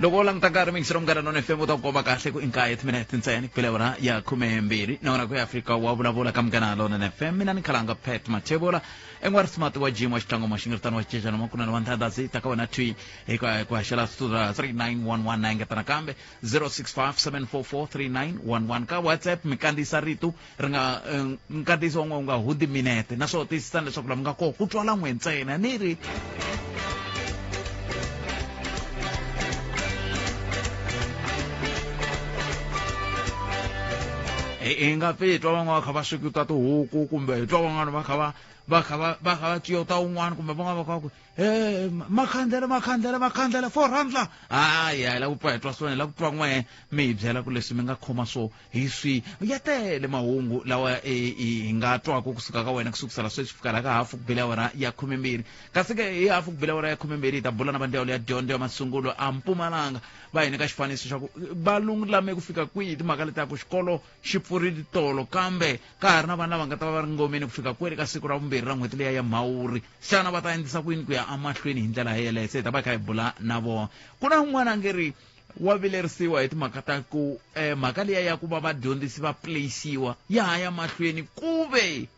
loko lang takarming sirongana non FM uta ko kahle ku inkayet minutes ntsena kupelewona ya 12 naona ku Africa wa vulavula kamgana lona FM mina nikhalanga Pet Machebola engwar smart wa gym wa xitango maxingirtano wa cecana makuna na wantanda zi takawona twi eka ku hashela studio 39119 ngetana kambe 0657443911 ka WhatsApp mikandisa ritu ringa nkandisa nga hudi minute naso tisitana leswaku la mga ko kutwala n'wentsena ni ri inga fetwa van'wana va kha va swikuta tihuku kumbe twa van'wana va kha va ciyota un'wana kumbe van'wana va kha ku makhandlela 400 ya la ku twa hi twa swona la ku twa n'we mi hi byela ku leswi mi nga khoma swo hi swi ya tele mahungu lawa hi nga twaka kusuka ka wena kusukusela sweswi fika la ka hafu ku bila wena ya 12 kasi ke hi hafu ku bila wena ya 12 hi ta bula na vandlela ya dyondzo ya masungulo a Mpumalanga va hi nyika xifaniso xa ku va lulame ku fika kwihi timhaka leti ya ku xikolo xi pfurile tolo kambe ka ha ri na vana lava nga ta va ri ngomeni ku fika kweli ka siku ra vumbirhi ra n'hweti leya ya Mhawuri xana va ta endlisa kuyini ku ya amahlweni hi ndlela yeleyo se hi ta va kha hi bula na vona ku na un'wana a nge ri wa vilerisiwa hi timhaka ta ku mhaka liya ya ku va vadyondzisi va playisiwa ya ha ya mahlweni kuve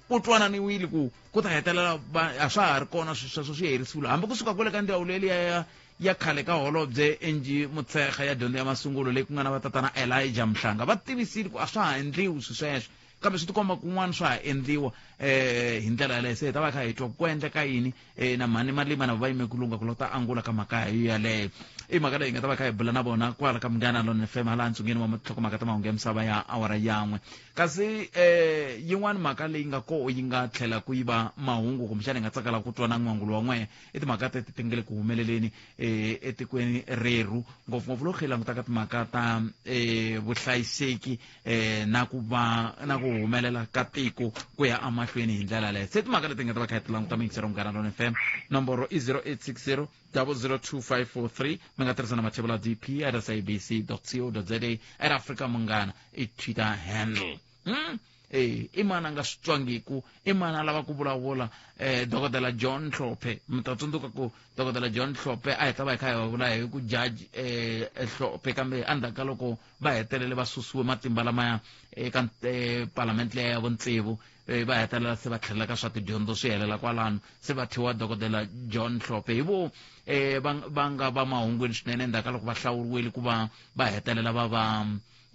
ku twananiwile ku ta hetelela a swa ha ri kona sweswo swi herisiwile hambi kusuka kwele ka ndzawulo liya ya khale ka holobye NG Mutshekga ya dyondzo ya masungulo leyi ku nga na vatatana Elijah Mhlanga va tivisile ku a swa ha endliwi sweswo kambe swi tikomba kun'wana swa ha endliwa hi ndlela yaleyo se hi ta va kha hi twa ku endleka yini na mhani malima na va yime ku lunga ku lota angula ka mhaka hi yaleyo i mhaka leyi hi nga ta va kha hi bula na vona kwala ka Munghana Lone FM hala ntsungeni wa nhlokomhaka ta mahungu ya misava ya awara yan'we kasi yin'wana mhaka leyi nga ko yi nga tlhela ku yiva mahungu kumbexana hi nga tsakela ku twa na n'wangulo wa n'we i timhaka teti ti nge le ku humeleleni etikweni reru ngopfungopfu loko hi langutaka timhaka ta vuhlayiseki na ku humelela ka tiko ku ya amahlweni hi ndlela leyo se timhaka leti nga ta va kha hi ti languta mingisero Munghana Lone FM nomboro i 0860 002543 mi nga tirhisa na mathebula dp at sabc.co.za at Africa Munghana i Twitter handle i mani nga swi twangiku i mani a lava ku vulavula dokodela John Hlophe mi ta tsundzuka ku dokodela John Hlophe a hi ta va hi kha hi vula hi ku judge Hlophe kambe endzhaku ka loko va hetelele va susiwe matimba lamaya eka palamende leya ya vutsevu va hetelela se va tlhelela ka swa tidyondzo swi helela kwalano se va thiwa dokodela John Hlophe hi vo va nga va mahungweni swinene endzhaku ka loko va hlawuriwile ku va hetelela va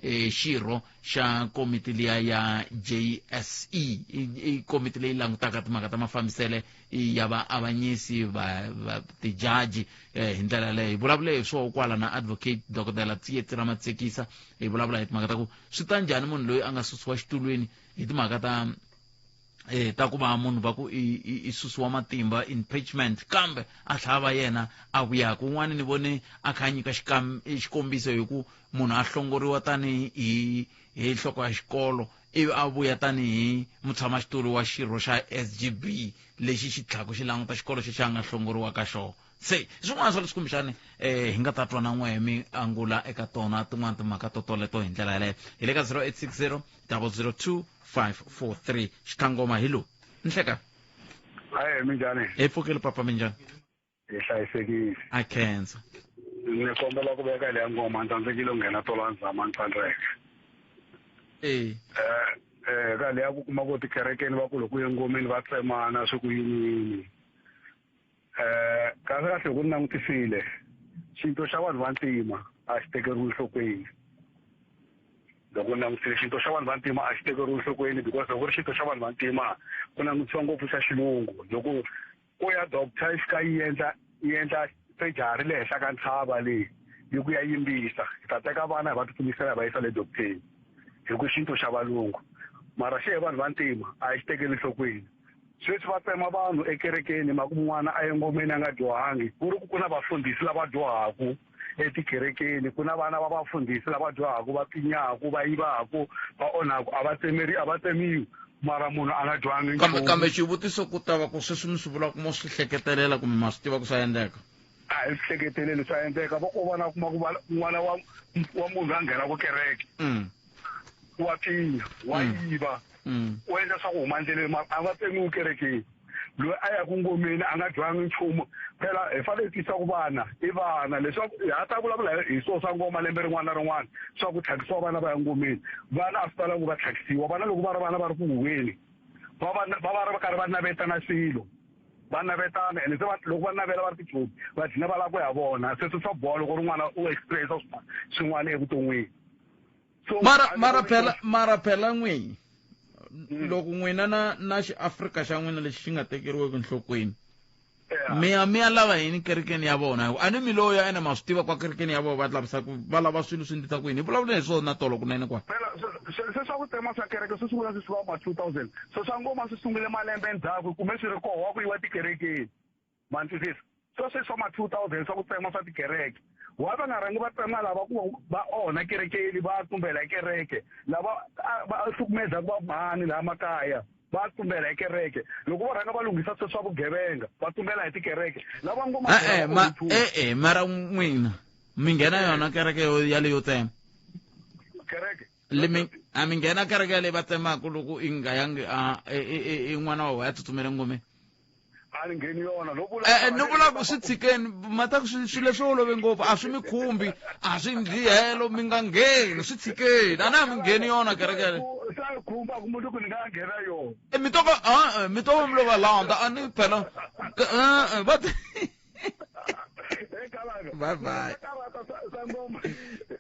xirho xa komiti liya ya JSE i komiti leyi langutaka timhaka ta mafambisele ya vaavanyisi va tijaji hi ndlela leyo hi vulavula hi swo kwala na advocate dokodela Tsietsi Ramatsekisa hi vulavula hi timhaka ta ku swi ta njhani munhu loyi a nga susiwa xitulweni hi timhaka ta ku va munhu va ku i susiwa matimba impeachment kambe a tlhava yena a vuyaka un'wana ni vone a kha nyika xikombiso hi ku munhu a hlongoriwa tanihi nhloko ya xikolo ivi a vuya tanihi mutshamaxitulu wa xirho xa SGB lexi xi tlhaku xi languta xikolo xi nga hlongoriwa ka xona se swin'wana swa leswi kumbexani hi nga ta twa na n'we mi angula eka tona tin'wana timhaka toleto hi ndlela yaleyo hi le ka 0860 002543 xitangoma hi lowu nhleka hayi minjhani hi pfukile papa minjhani hi hlayisekile a khensa ni kombela ku veka leya ngoma ni tsandzekile ku nghena tola ndzama ni tsandzeka ka leya ku kuma ku tikerekeni va ku loko ye ngomeni va tsemana swi ku yiniyini kasi kahle ku ni langutisile xinto xa vanhu va ntima a xi tekeriwi nhlokweni loko ni langutisile xinto xa vanhu va ntima a xi tekeriwi nhlokweni because loko ri xinto xa vanhu va ntima ku langutisiwa ngopfu xa xilungu loko ku ya doctor yi fika yi endla pejari le henhla ka ntshava leyi yi ku ya yimbisa hi ta teka vana hi va tsumisela hi va yisa le doctoreni hi ku xinto xa valungu mara xi hi vanhu va ntima a xi tekeli nhlokweni sweswi va tsema vanhu ekerekeni makumu n'wana a engomeni a nga dyohangi ku ri ku na vafundhisi lava dyohaku etikerekeni ku na vana va vafundhisi lava dyohaku va pinyaku va yivaku va onhaku a va tsemiwi mara munhu a nga dyohangi kambe xivutiso ku ta va ku sweswi mi swi vulaka mo swi hleketelela kumbe ma swi tiva ku swa endleka a hi swi hleketeleli swa endleka va ko vana kuma ku n'wana wa munhu a nghena ku kereke wa pinya wa yiva u endla swa ku huma ndleleni a va tsemiwi kerekeni loyi a ya ku ngomeni a nga dyangi nchumu phela hi fanele tisa ku vana i vana leswaku ha ta vulavula hi swo swa ngoma lembe rin'wana na rin'wana swa ku tlhakisiwa vana va ya ngomeni vana a swi talangi va tlhakisiwa vana loko va ri vana va ri ku huweni va va ri karhi va navetana swilo va navetana ene se loko va navela va ri tichomi va dlina va lava ku ya vona se swa boha loko rin'wana u expressa swin'wana evuton'wini so mara phela n'winyi loko n'wina na xiafrika xa n'wina lexi xi nga tekeriweki enhlokweni mi ya lava yini kerekeni ya vona a ni mi loya ene ma swi tiva kwa kerekeni ya vona va lava swilo swi ndita ku yini hi vulavula hi swona tolo kunene kwa se swa ku tema swa kereke swi sungula swi suka ma 2000 so swa ngoma swi sungule malembe endzhaku kumbe swi ri koho wa ku yiwa tikerekeni ma twisisa so se swa ma 2000 swa ku tsema swa tikereke wa va nga rhangi va tsema lava ku va onha kerekeni va tumbela kereke lava va hlukumeza va mhani laha makaya va tumbela hi kereke loko va rhanga va lunghisa swilo swa vugevenga va tumbela hi tikereke lava ngoma mara n'wina mi nghena yona kereke yaleyo tsema kereke mi nghena kereke yaleyi va tsemaka loko i nga yangi i n'wana wa wena a tsutsumele ngomeni a ni ngheni yona ni vula ku swi tshikeni mata swi leswi olove ngopfu a swi mi khumbi a swi ndli helo mi nga ngheni swi tshikeni a na mi ngheni yona kereke sa khumba ku munhu ku ni nga nghena yona mi to mi lo va landa a ni phela bye bye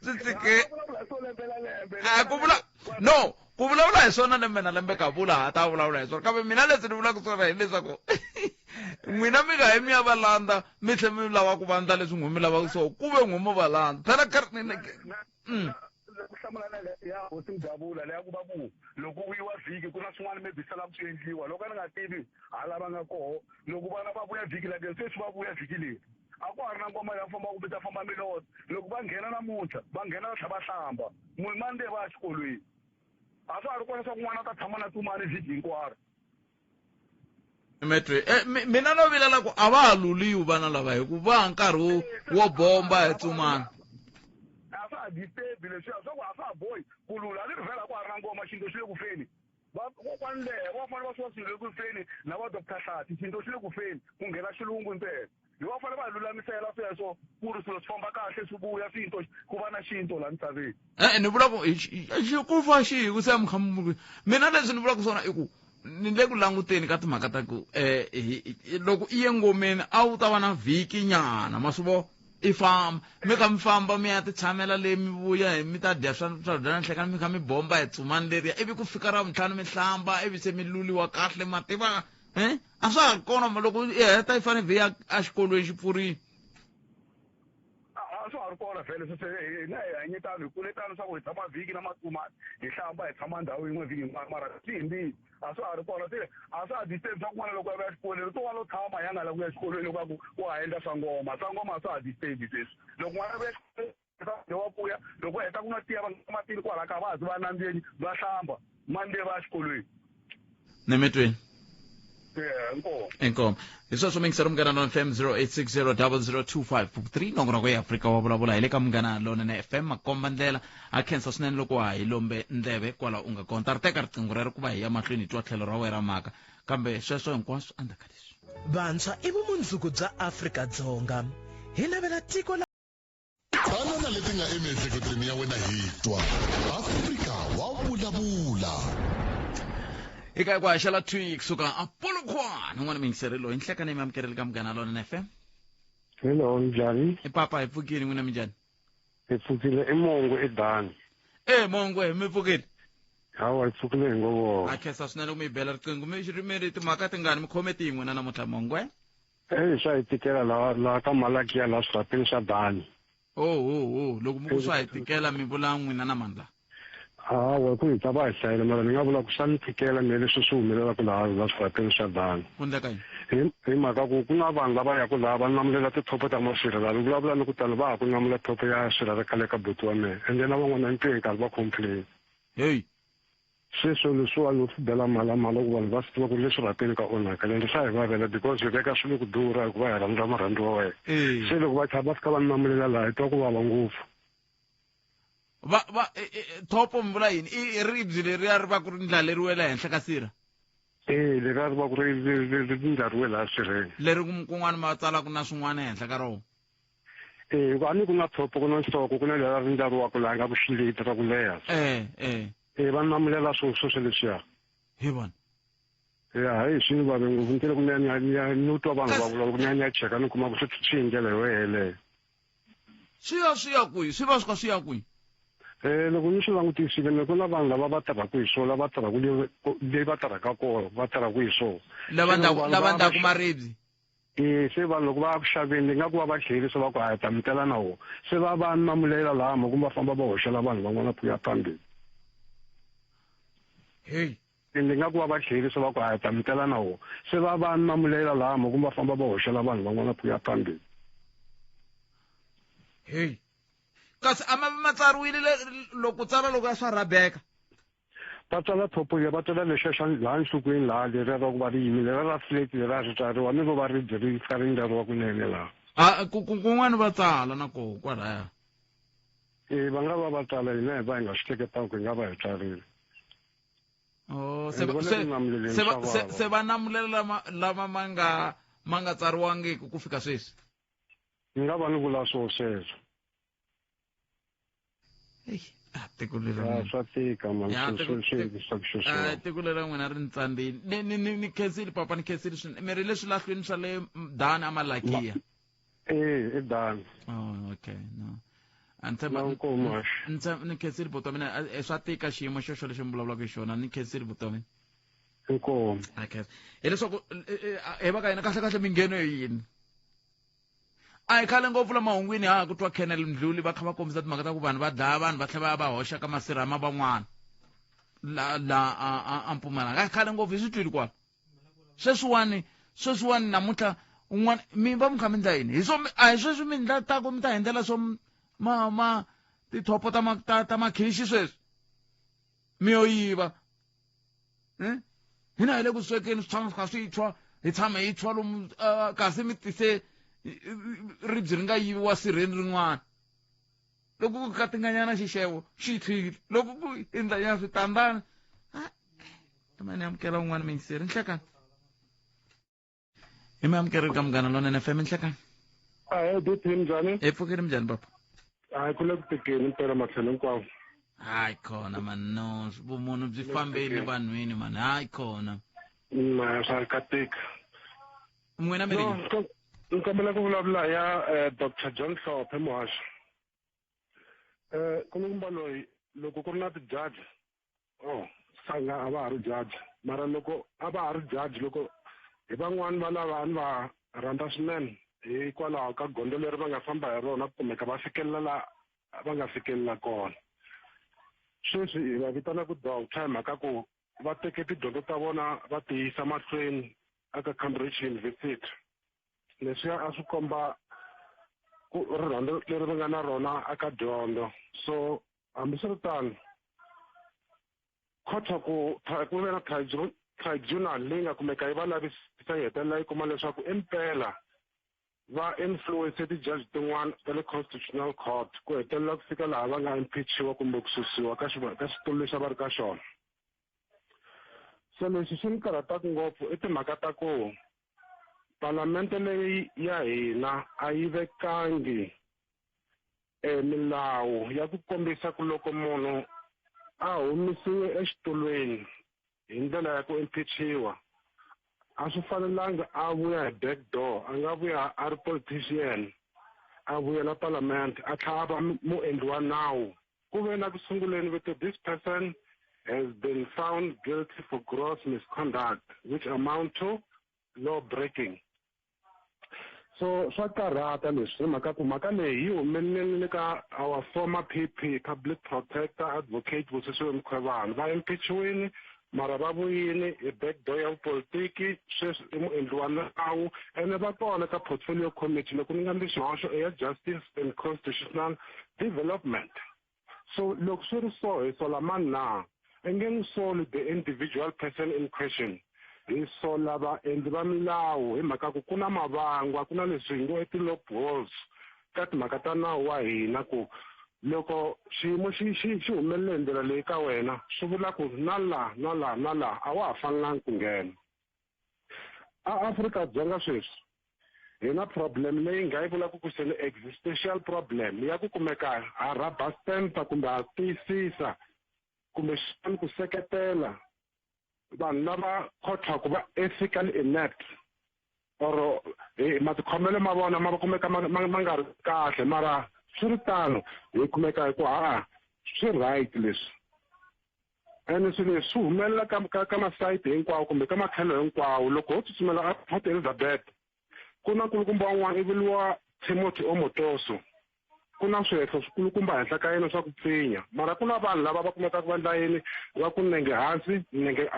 swi tshikeni ku vula no ku vulavula hi swona lembe na lembe ka vula ha ta vulavula hi swona kambe mina leswi ni vulaka swona hileswaku n'wina mi nga hi mi ya va landa mi tlhe mi lava ku vandla leswi n'wi mi lavaka swona ku ve n'wi mi va landa phela ku hlamulana ya hosi Mdavula leya ku va ku loko u yiwa vhiki ku na swin'wana maybe swi lava swi endliwa loko a ni nga tivi hala va nga koho loko vana va vuya vhiki lake sweswi va vuya vhiki leri a ku ha ri na ngoma ya famba kumbe ta famba milota loko va nghena namuntlha va nghena va tlha va hlamba munhu mani leyi va ya xikolweni a swa ha ri kona swa ku n'wana ta tshama na tumani vhiki hinkwaro metri mina no vilela ku a va ha luliwi vana lava hi ku va nkarhi wo bomba hi tsumana a swa ha disturbi leswiya swa ku a swa ha bohi ku lula a ni ri vhela ku ha ri na ngoma xinto xi le ku feni kokwani lehe va fanele va swi va swilo le ku feni na va Dr. Hlati xinto xi le ku feni ku nghena xilungu ntsena hi va fanele va hi lulamisela sweswo ku ri swilo swi famba kahle swi vuya swinto ku va na xinto laha misaveni ni vula ku ku fa xihi ku se mikhamu mina leswi ni vulaka swona i ku ni le ku languteni ka timhaka ta ku loko i ye ngomeni a wu ta va na vhiki nyana ma swi vo i famba mi kha mi famba mi ya ti tshamela leyi mi vuya mi ta dya swakudya na nhlekani mi kha mi bomba hi tsumani leriya ivi ku fika ra vutlhanu mi hlamba ivi se mi luliwa kahle mativa a swa ha ri kona loko i heta i fanele vhiya a xikolweni xi pfurile a swa ha ri kona vhele hina hi hanye tano hi kule tano swa ku hi tshama vhiki na matsumani hi hlamba hi tshama ndhawu yin'we vhiki hinkwaro mara swi himbile a swa ha ri kona se a swa ha disturb swa ku n'wana loko ya vuya xikolweni to va lo tshama ya nga la ku ya xikolweni loko a ku wa ha endla swa ngoma a swa ha disturbi sweswi loko n'wana ya vuya xikolweni wa vuya loko heta ku na tiya va nga matini kwala ka va zi va nandzeni va hlamba mani leyi va ya xikolweni ni mi twini inkomo hi sweswo mi ngisera munghana lona fm 0860002553 nongonoko ya afrika wa vulavula hi le ka munghana lonene fm makomba ndlela a khensa swinene loko ha hi lombe ndleve kwala u nga kona ri teka riqingho rero ku va hi ya mahlweni hi twa tlhelo ra wena maka kambe sweswo hinkwaswo andza ka leswi vantshwa i vumundzuku bya Afrika-Dzonga hi navela tiko la tshama na leti nga emiehleketweni ya wena hi twa Afrika wa vulavula eka ku haxela twi kusuka apolo khwana n'wana mi yingiserelo hi nhlekani mi amukerele ka munghana lona fm hello njhani i papa hi pfukile n'wina mi njhani hi pfukile i mongo edani mongwe mi pfukile hawa hi pfukile hi ngovo a khensa swinene ku mi bela riqingho mi ri timhaka tingani mi khome tin'we na namuntlha mongwe swa hi tikela laha ka malaki ya laha swirhapeni swa dani loko mi ku swa hi tikela mi vula n'wina na mani laha hawa ku hi ta va hi hlayile mara ni nga vula ku swa ni tikela ni leswi swi humelelaka laha swirhapeni swa dani ku endleka yini hi mhaka ku na vanhu lava yaku laha va namulela tithopo ta maswirha ni vulavula ni ku tala va ha ku namula thopo ya swirha khale ka buti wa mehe ende na van'wana ntwini nkarhi va complain sweswo leswiwani u swi bela malamala ku vanhu va swi tiva ku ri leswi rhapeni ka onhaka lende swa hi vavela because hi veka swilo ku durha hikuva hi rhandza marhandzu wa wena se loko va tlhela va fika va namulela laha hi twa ku vava ngopfu thopo mi vula yini i ribye leriya ri va ku ri ndlaleriwela henhla ka sirha lera ri va ku ri ndlariwe laha swirheni leri kun'wana ma tsalaka na swin'wana ehenhla ka rona a ni ku na thopo ku na nhloko ku na leri ri ndlariwaka laha nga vuxileti ra ku leha va namulela swo leswiya hi vona hayi swi ni vave ngopfu ni tele ku ni twa vanhu va vula ku ni ya cheka ni kuma ku swi hi ndlela yo heleyo swi ya kwihi swi va swi ka swi ya kwihi loko ni swi langutisile ni ku na vanhu lava va tirhaka hi swona lava tirhaka leyi va tirhaka kona va tirhaka hi swona lava ndaku maribye se vanhu loko va ya ku xaveni ni nga ku va va tlheli se va ku ta mitela na wona se va namulela laha ma kumbe va famba va hoxela vanhu van'wana ku ya phambili hey ni nga ku va va tlheli se va ku ta mitela na wona se va namulela laha ma kumbe va famba va hoxela vanhu van'wana ku ya phambili hey kasi a ma tsariwile loko tsala loko ya swa rabeka va tsala thopo ya va tsala lexa xa laha nhlokweni laha leriya va ku va ri yimile ra flat leriya ri tsariwa ni vo va ri ri kha ri ndlariwa kunene laha kun'wana va tsala na koho kwalaya va nga va tsala hina hi va hi nga swi hleketaka ku hi nga va hi tsarile se va namulela lama ma nga tsariwangiki ku fika sweswi ni nga va ni vula sweswo tiko leri swa tika tiko leri n'wina ri ni tsandzile ni khensile papa ni khensile swinene mi ri le swilahlweni swa le dani amalakiya i dani okay no ni khensile vutomi swa tika xiyimo xexo lexi mi vulavulaka hi xona ni khensile vutomi inkomo hileswaku hi va ka hina kahlekahle mingheno hi yini a hi khale ngopfu la mahungwini ku twa Kennel Mdluli va kha va kombisa timhaka ta ku vanhu va dlaya vanhu va tlhela va hoxa ka masirhama van'wana la a Mpumalanga a hi khale ngopfu hi swi twile kwala sweswiwani namuntlha un'wana mi va mi kha mi ndla yini a hi sweswi mi ndla tako mi ta hindlela swo tithopo ta makhishi sweswi mi yo yiva hina hi le ku swekeni swi tshama swi kha swi tshwa hi tshama hi tshwa lomu kasi mi tise ribye ri nga yiviwa sirheni rin'wana loko ku katinganyana xixevo xi tshwile loko ku endlanyana switandana mani amukela un'wana mi yingiseri nhlekani hi mi amukerile ka Munghana Lonene FM nhlekani diphini njhani pfukeni minjhani papa ku le ku tekeni mpela matlhelo hinkwawo hayi khona mani vumunhu byi fambeni vanhwini mani hayi khona swa katika n'wina mi ri ni kombela ku vulavula ya Dr. John Hlophe Muhasho kulukumba loyi loko ku ri na tijaji sanga a va ha ri jaji mara loko a va ha ri jaji loko hi van'wani va lava ni va rhandza swinene hikwalaho ka gondo leri va nga famba hi rona ku kumeka va fikelela laha va nga fikelela kona sweswi hi va vitana ku doctor hi mhaka ku va teke tidyondzo ta vona va ti yisa mahlweni aka Cambridge University leswiya a swi komba ku rirhandzu leri va nga na rona aka dyondzo so hambiswiritano kota ku ve na tribunal leyi nga kumeka yi va lavisisa yi hetelela yi kuma leswaku impela va influence ti-judge tin'wana ta le constitutional court ku hetelela ku fika laha va nga impeachiwa kumbe ku susiwa ka xitulu lexi a va ri ka xona so leswi swi ni karhataka ngopfu i timhaka ta ku palamende leyi ya hina a yi vekangi milawu ya ku kombisa ku loko munhu a humisiwe exitulweni hi ndlela ya ku impeachiwa a swi fanelanga a vuya hi back door a nga vuya a ri politician a vuyela palamende a tlhela a va muendli wa nawu ku ve na ku sunguleni vito this person has been found guilty for gross misconduct which amount to law breaking so swa karhata leswi hi mhaka ku mhaka leyi yi humelelile ka our former PP public protector advocate Busisiwe Mkhwebane va impeachiwile mara va vuyini hi backdoor ya vupolitiki sweswi i muendli wa nawu ene va kona ka portfolio committee loko ni nga ndli xihoxo ya justice and constitutional development so loko swi ri so hi sola mani na i nge n'wi soli the individual person in question hi sola vaendli va milawu hi mhaka ku ku na mavangwa ku na leswi hi ngo i ti-loopholes ka timhaka ta nawu wa hina ku loko xiyimo xi humelele ndlela leyi ka wena swi vula ku na la a wa ha fanelangi ku nghena. Afrika-Dzonga sweswi hi na problem leyi nga yi vulaka ku se ni existential problem ya ku kumeka ha rubber stampa kumbe ha tiyisisa kumbe xani ku seketela vanhu lava khothaka va ethical inept or matikhomelo ma vona ma kumeka ma nga ri kahle mara swi ri tano hi kumeka hi ku swi right leswi. ene swilo leswi swi humelela ka masayiti hinkwawo kumbe ka matlhelo hinkwawo. Loko ho tsutsumela Port Elizabeth ku na nkulukumba wan'wana i viliwa Timothy Omotoso, ku na swihehlo swikulukumba henhla ka yena swa ku pfinya, mara ku na vanhu lava va kumekaka va endla yini va ku nenge hansi nenge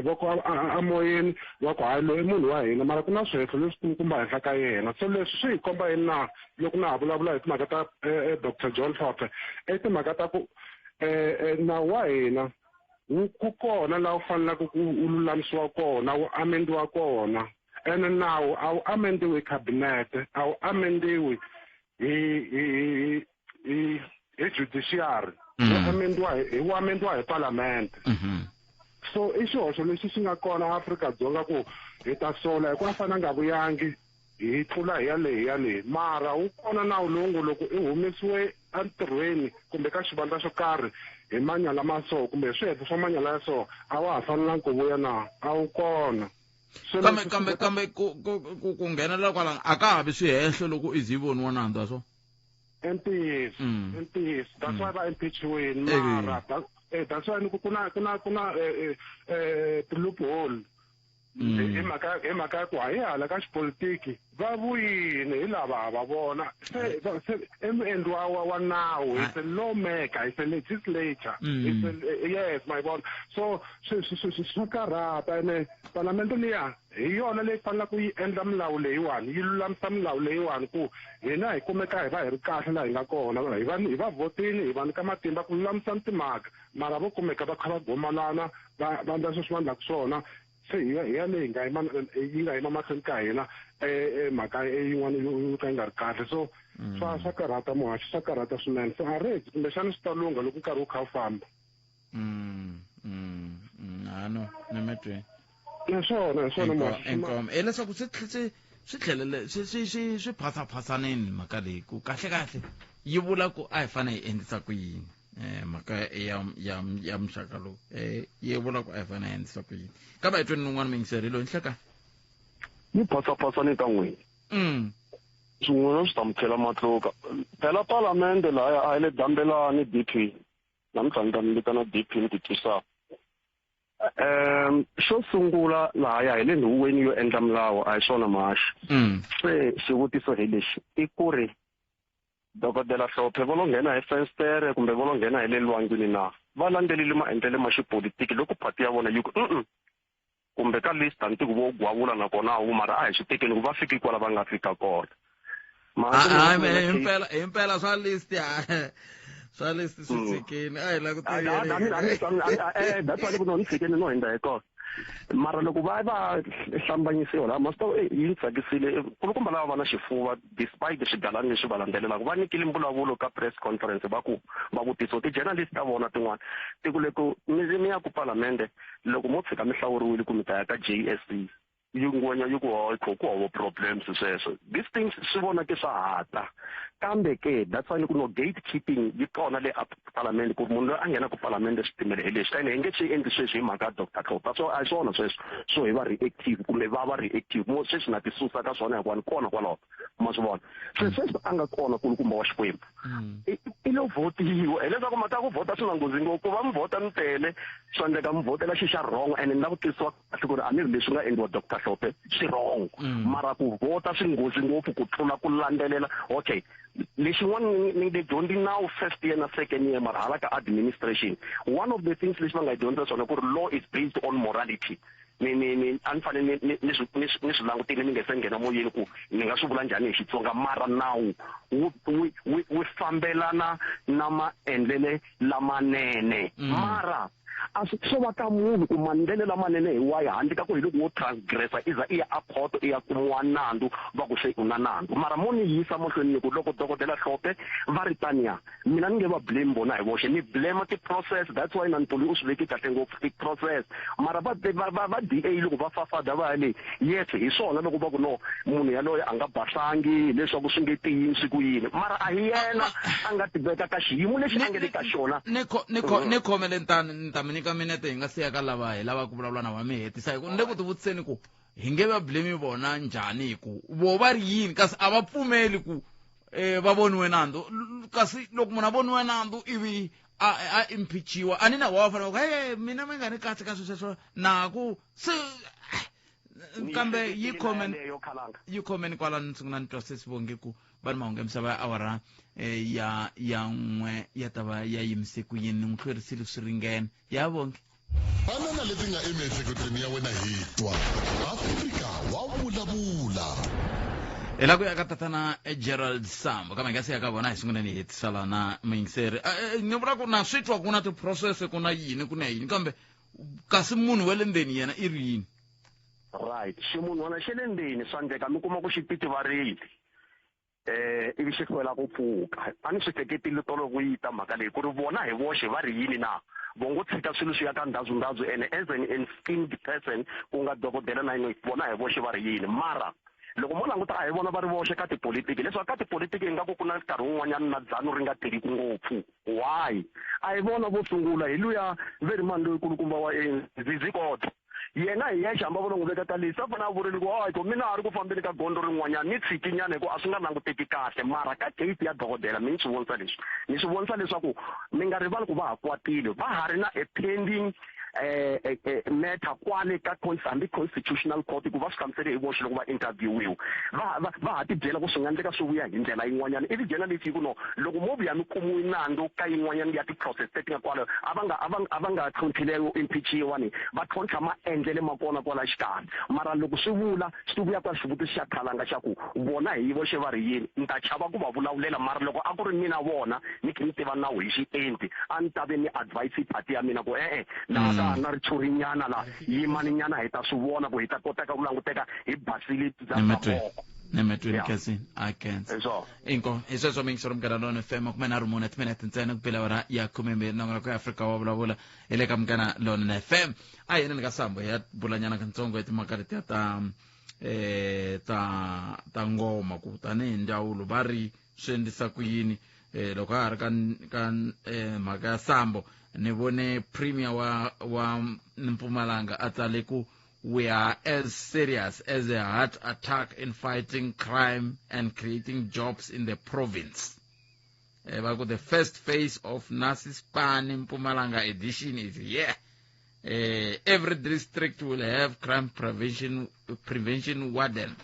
voko amoyeni va ku hayi loyi munhu wa hina, mara ku na swihehlo leswikulukumba henhla ka yena. So leswi swi hi komba yini na loko na ha vulavula hi timhaka ta Dr. John Thorpe i timhaka ta ku nawu wa hina ku kona laha u faneleke ku lulamisiwa kona, wu amendiwa kona. ene nawu a wu amendiwi cabinet, a wu amendiwi hi judiciary, wu amendiwa hi parliament. So i xihoxo lexi xi nga kona Afrika-Dzonga ku hi ta sola hi ku a fana nga vuyangi hi tlula hi yaleyi mara wu kona nawu lowu ngo loko i humesiwe entirhweni kumbe ka xivandla xo karhi hi manyala ma so kumbe swihehlo swa manyala ya so a wa ha fanelangi ku vuya na, a wu kona. kambe ku nghenela kwala a ka ha vi swihehlo loko i zi voniwa nandzu so ntiyiso that's why va impeachiweni mara that's why kuna ti-loophole hi mhaka ya ku hayi hala ka xipolitiki va vuyini hi lava va vona se muendli wa nawu is a lawmaker, is a legislature, yes my vona. So swa karhata ene parlamento liya hi yona leyi fanelaka yi endla milawu leyiwani, yi lulamisa milawu leyiwani ku hina hi kumeka hi va hi ri kahle laha hi nga kona, hi va vhotini hi va nyika matimba ku lulamisa timhaka, mara vo kumeka va kha va gomalana va endla sweswi va endlaka swona. Se hi yaleyi yi nga yima mahlweni ka hina mhaka yin'wana yo ka yi nga ri kahle. So swa karhata muhaxi, swa karhata swinene. Se a reti kumbexana swi ta lunga loko nkarhi wu kha wu famba. No ni mi twi hi swona muhaxi leswaku swi tlhelele swi phasaphasaneni mhaka leyi ku kahle yi vula ku a hi fanele hi endlisa ku yini mhaka ya muxaka lowu yi vula ku a hi fanele hi endlisa ku yini. Kambe hi tweni n'win'wana mingiserilo nhleka yi phasaphasaneni ka n'wina swin'wana swi ta mi chela matluka phela palamende laya a yi le dambelani DP namuntlha ni ta mi vitana DP ni ti twisaka. Xo sungula lahaya hi le ndhuweni yo endla milawu a hi swona mahaxi. Se xivutiso hi lexi i ku ri dokodela Hlophe vo lo nghena hi fenstere kumbe vo lo nghena hi le lwangwini na va landzelile maendlele ma xipolitiki loko phati ya vona yi ku kumbe ka list antiku vo gwavula nakona a wu mara a hi swi tekeni ku va fiki kwala va nga fika kona. Himpela swa list swa list swi tshikini a hi la ku that's why no ni tshikeni no hindza hi kona, mara loko va hlambanyisiwa laha masito yi tsakisile kulukumba lava va na xifuva despite swigalani leswi va landzelelaka va nyikile mbulavulo ka press conference va ku va vutiso ti-journalist ta vona tin'wana ti ku loko mi ya ku palamende loko mo tshika mi hlawuriwile ku mi ta ya ka JSC yi ngwenya yi ku hava problems sweswo these things swi vona ke swa hata kambe ke that's why ku no gatekeeping yi kona le palamende ku munhu loyi a nghena ku palamende switimele hi leswi ene hi nge swi endli sweswi hi mhaka ya Dr. Hlophe. So a hi swona sweswo so hi va reactive kumbe va reactive mo sweswi na ti susa ka swona hikuva ni kona kwalaho ma swi vona sweswi a nga kona kulukumba wa Xikwembu i lo votiwa hileswaku mhaka ya ku vhota swi na nghozi ngopfu va mi vhota mi tele swi endleka mi vhotela xi xa wrong ene ni na vutisiwa kahle ku ri a ni ri leswi nga endliwa Dr. Hlophe swi wrong mara ku vhota swi nghozi ngopfu ku tlula ku landzelela. Okay, lexin'wana ni nge dyondzi nawu first year na second year mara hala ka administration one of the things leswi va nga dyondza swona ku ri law is based on morality. a ni fanele ni swi langutile ni nge se nghena moyeni ku ni nga swi vula njhani hi Xitsonga mara nawu wu fambelana na maendlele lamanene mara a swi swo ka munhu ku mandlele lamanene hi wayi handle ka ku hi loko wo transgressa iza i ya a khoto i ya kumiwa nandzu va ku se u na nandzu mara mo ni yisa mahlweni ni ku loko dokodela Hlophe va ri taniya mina ni nge va blame bona hi voxe ni blame ti-process that's why Nantoli u swi veke kahle ngopfu ti-process mara va DA loko va fafada va le yes hi swona loko va ku no munhu yaloye a nga basangi leswaku swi nge tiyisi ku yini mara a hi yena a nga tibeka ka xiyimo lexi a nge le ka xona ni khomele ni ta mi nyika minete hi nga siya ka lava hi lava ku vulavula na va mi hetisa hi ku ni le ku tivutiseni ku hi nge va blame vona njhani hi ku vo va ri yini kasi a va pfumeli ku va voniwe nandzu kasi loko munhu a voniwe nandzu ivi a impeachiwa a ni na wa fanele ku hey mina mi nga ni kahle ka sweswo na ku se kambe yi comment kwala ni sungula ni twa se sivonge ku va ni mahungu ya misava ya awara ya n'we ya ta va ya yimise ku yini n'wi hlwerisile swi ringene ya vonge banana leti nga emiehleketweni ya wena hi twa Afrika wa vulavula ela ku ya ka tatana Gerald Sambo kama nga siya ka vona hi sungula ni hetisala na muyingiseri ni vula ku na swi twa ku na ti-process ku na yini kambe kasi munhu wa le ndzeni yena i ri yini right ximunhwana xe le ndzeni swa endleka mi kuma ku xi titivarile ivi xi hlwela ku pfuka a ni swi teketile tolo ku yita mhaka leyi ku ri vona hi voxe va ri yini na vo ngo tshika swilo swi ya ka ndhazu and as an esteemed person ku nga dokodela na yini vona hi voxe va ri yini mara loko mo languta a hi vona va ri voxe ka tipolitiki leswaku ka tipolitiki ingaku ku na nkarhi wun'wanyana na dzanu ri nga tirhiki ngopfu why a hi vona vo sungula hi luya very man loyi kulukumba wa Zikode yena hi yexe hamba vona n'wi veka talisa a fane a vurile ku hayi ko mina a ri ku fambeni ka gondo rin'wanyana ni tshikinyana hi ku a swi nga languteki kahle mara ka gate ya dokodela mi ni swi vonisa leswi ni swi vonisa leswaku mi nga rivali ku va ha kwatile va ha ri na a pending matter kwale ka hambi constitutional court ku va swi hlamusele hi voxe loko va interviewiwa va ha tibyela ku swi nga endleka swi vuya hi ndlela yin'wanyana ivi byela leswi ku no loko mo vuya mi kumiwi nandzu ka yin'wanyana ya ti-process leti nga kwalayo a va nga tlhontlhileyo impeachiwa ni va tlhontlha maendlele ma kona kwala xikarhi mara loko swi vula swi vuya ka xivutiso xa khalanga xa ku vona hi voxe va ri yini ni ta chava ku va vulavulela mara loko a ku ri mina vona ni khe ni tiva nawu hi xienti a ni ta ve ni advice party ya mina ku na ritshurinyana la yimaninyana hi ta swi vona ku hi ta koteka ku languteka hi basile nemetweni kasi akense inko hi sweswo mingisoro mugana lona FM kume na rumune timinete ntsena ku pela wara ya 12 nangona ku Afrika wa vulavula ile ka mugana lona FM a yena ni ka Sambo ya bulanyana kantsongo etimhaka leti ta ngoma ku tani ndawulo va ri swi endlisa ku yini loko a ri ka mhaka ya Sambo ni vone premier wa Mpumalanga a tsale ku we are as serious as a heart attack in fighting crime and creating jobs in the province. The first phase of Nasispan in Mpumalanga edition is here. Every district will have crime prevention warden,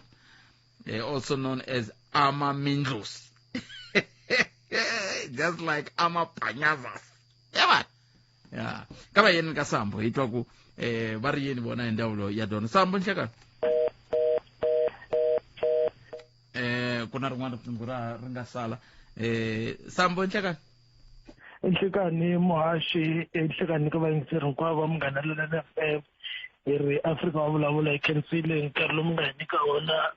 also known as Ama Mindlus. Just like Ama Panyazas. Yeah. Kama yeni ka Sambo hitwa ku va ri yini vona hi ndawulo ya dona Sambo nhlekani ku na rin'wana pfhungu ri nga sala Sambo nhlekani enhlekani muhaxi enhlekani ka vayingiseri hinkwavo va munghana lona FM hi ri Afrika wa vulavula hi khensile nkarhi lowu mi nga hi nyika wona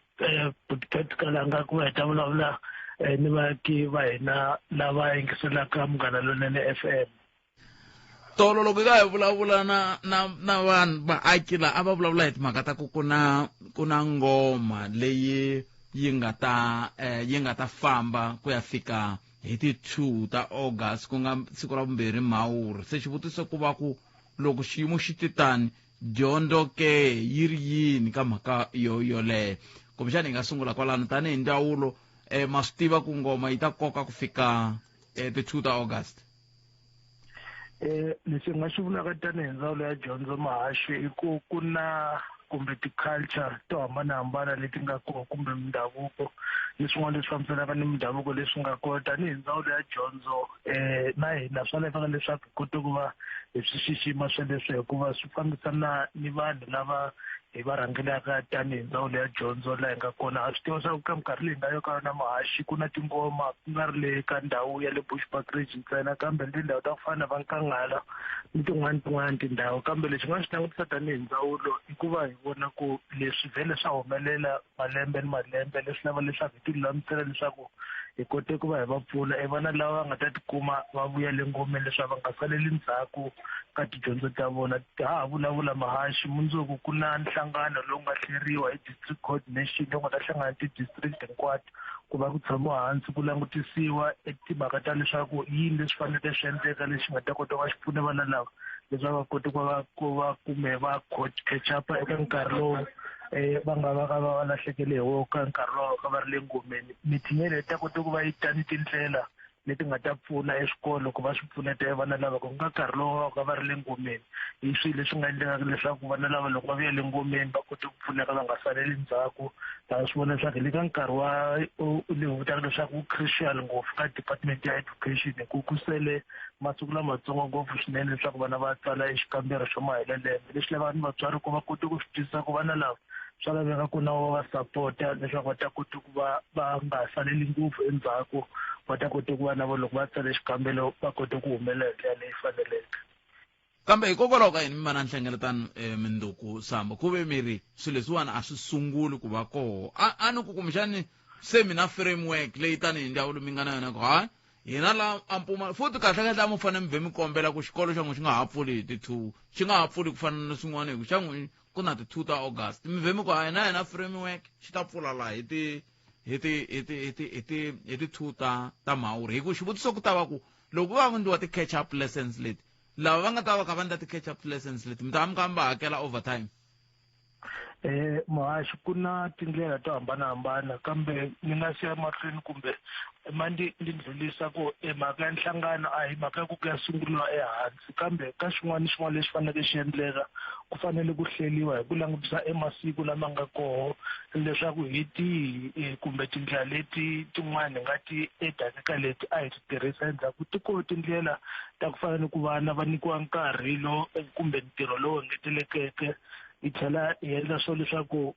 podcast kalanga ku heta vulavula ni vaaki va hina lava yingiselaka munghana lona FM tolo loko ka hi vulavula na vanhu vaaki la a va vulavula hi timhaka ta ku ku na ngoma leyi yi nga ta famba ku ya fika hi ti 2 ta August ku nga siku ra vumbirhi Mhawuri se xivutiso ku va ku loko xiyimo xi titani dyondzo ke yi ri yini ka mhaka yoleyo kumbexani hi nga sungula kwalano tanihi ndawulo ma swi tiva ku ngoma yi ta koka ku fika ti 2 ta August leswi nga xi vulaka tanihi ndzawulo ya dyondzo mahaxi i ku na kumbe ti-culture to hambanahambana leti nga kona kumbe mindhavuko leswin'wana leswi fambisanaka ni mindhavuko leswi nga kona tanihi ndzawulo ya dyondzo na hina swa laveka leswaku hi kota ku va hi swi xixima sweleswo hikuva swi fambisana ni vanhu lava hi va rhangelaka tanihi ndzawulo ya dyondzo laha hi nga kona. A swi tiva swa ku ka minkarhi leyi nga yo ka na mahashi ku na tingoma ku nga ri le ka ndhawu ya le Bushbuckridge ntsena kambe ni tindhawu ta ku fana na Vankanghala ni tin'wana tindhawu. Kambe lexi nga xi langutisa tanihi ndzawulo i ku va hi vona ku leswi vhele swa humelela malembe ni malembe leswi lava leswaku hi ti lulamisela leswaku hi kote ku va hi va pfuna vana lava va nga ta tikuma va vuya le ngomeni leswaku va nga saleli ndzhaku ka tidyondzo ta vona. Ha ha vulavula mahashi mundzuku ku na nhlangano lowu nga hleriwa hi district coordination lowu nga ta hlangana ti-district hinkwato ku va ku tshamiwa hansi ku langutisiwa timhaka ta leswaku yini leswi faneleke swi endleka lexi nga ta kota ku va xi pfuna vana lava leswaku va kote ku va kume va catch up eka nkarhi lowu va nga va ka va lahlekele hi wona ka nkarhi lowu ka va ri le ngomeni. Mithingi leyi ta kota ku va yi tani tindlela leti nga ta pfuna eswikolo ku va swi pfuneta vana lava ku nga nkarhi lowu ka va ri le ngomeni hi swilo leswi nga endlekaka leswaku vana lava loko va vuya le ngomeni va kota ku pfuneka va nga saleli ndzhaku. Ta swi vona leswaku le ka nkarhi wa le huvitaka leswaku wu crucial ngopfu ka department ya education ku sele masiku lamatsongo ngopfu swinene leswaku vana va tsala exikambelo xo mahelembe leswi lavaka ni vatswari ku va kota ku swi twisisa ku vana lava swa laveka ku na va sapota leswaku va ta kota ku va nga saleli ngopfu endzhaku va ta kota ku va na vo loko va tsale xikambelo va kota ku humelela hi ndlela leyi faneleke. Kambe hikokwalaho ka yini mi va na nhlengeletano Minduku Samba ku ve miri swilo leswiwani a swi sunguli ku va koho a ni ku kumbexani se mi na framework leyi tanihi ndzawulo mi nga na yona ku hayi hina la ampuma futhi kahlekahle a mi fanele mi vhe mi kombela ku xikolo xa n'wi xi nga ha pfuli hi ti-2 xi nga ha pfuli ku fana na swin'wana hi ku xa n'wi ku na ti-2 ta August mi vhe mi ku hayi na hina framework xi ta pfula laha hi ti-2 ta Mhawuri hi ku xivutiso ku ta va ku loko va endliwa ti-catch up lessons leti lava va nga ta va kha va endla ti-catch up lessons leti mi ta mi kha mi va hakela overtime. Mahashi ku na tindlela to hambanahambana kambe ni nga siya mahlweni kumbe ndi ndlulisa ku mhaka ya nhlangano a hi mhaka ya ku ya sunguliwa ehansi kambe ka xin'wana ni xin'wana lexi faneleke xi endleka ku fanele ku hleliwa hi ku langutisa masiku lama nga koho leswaku hi tihi kumbe tindlela leti tin'wana hi nga ti eka leti a hi ti tirhisa endzhaku ti koho tindlela ta ku fana ni ku vana va nyikiwa nkarhi kumbe ntirho lowu engetelekeke hi tlhela hi endla swo leswaku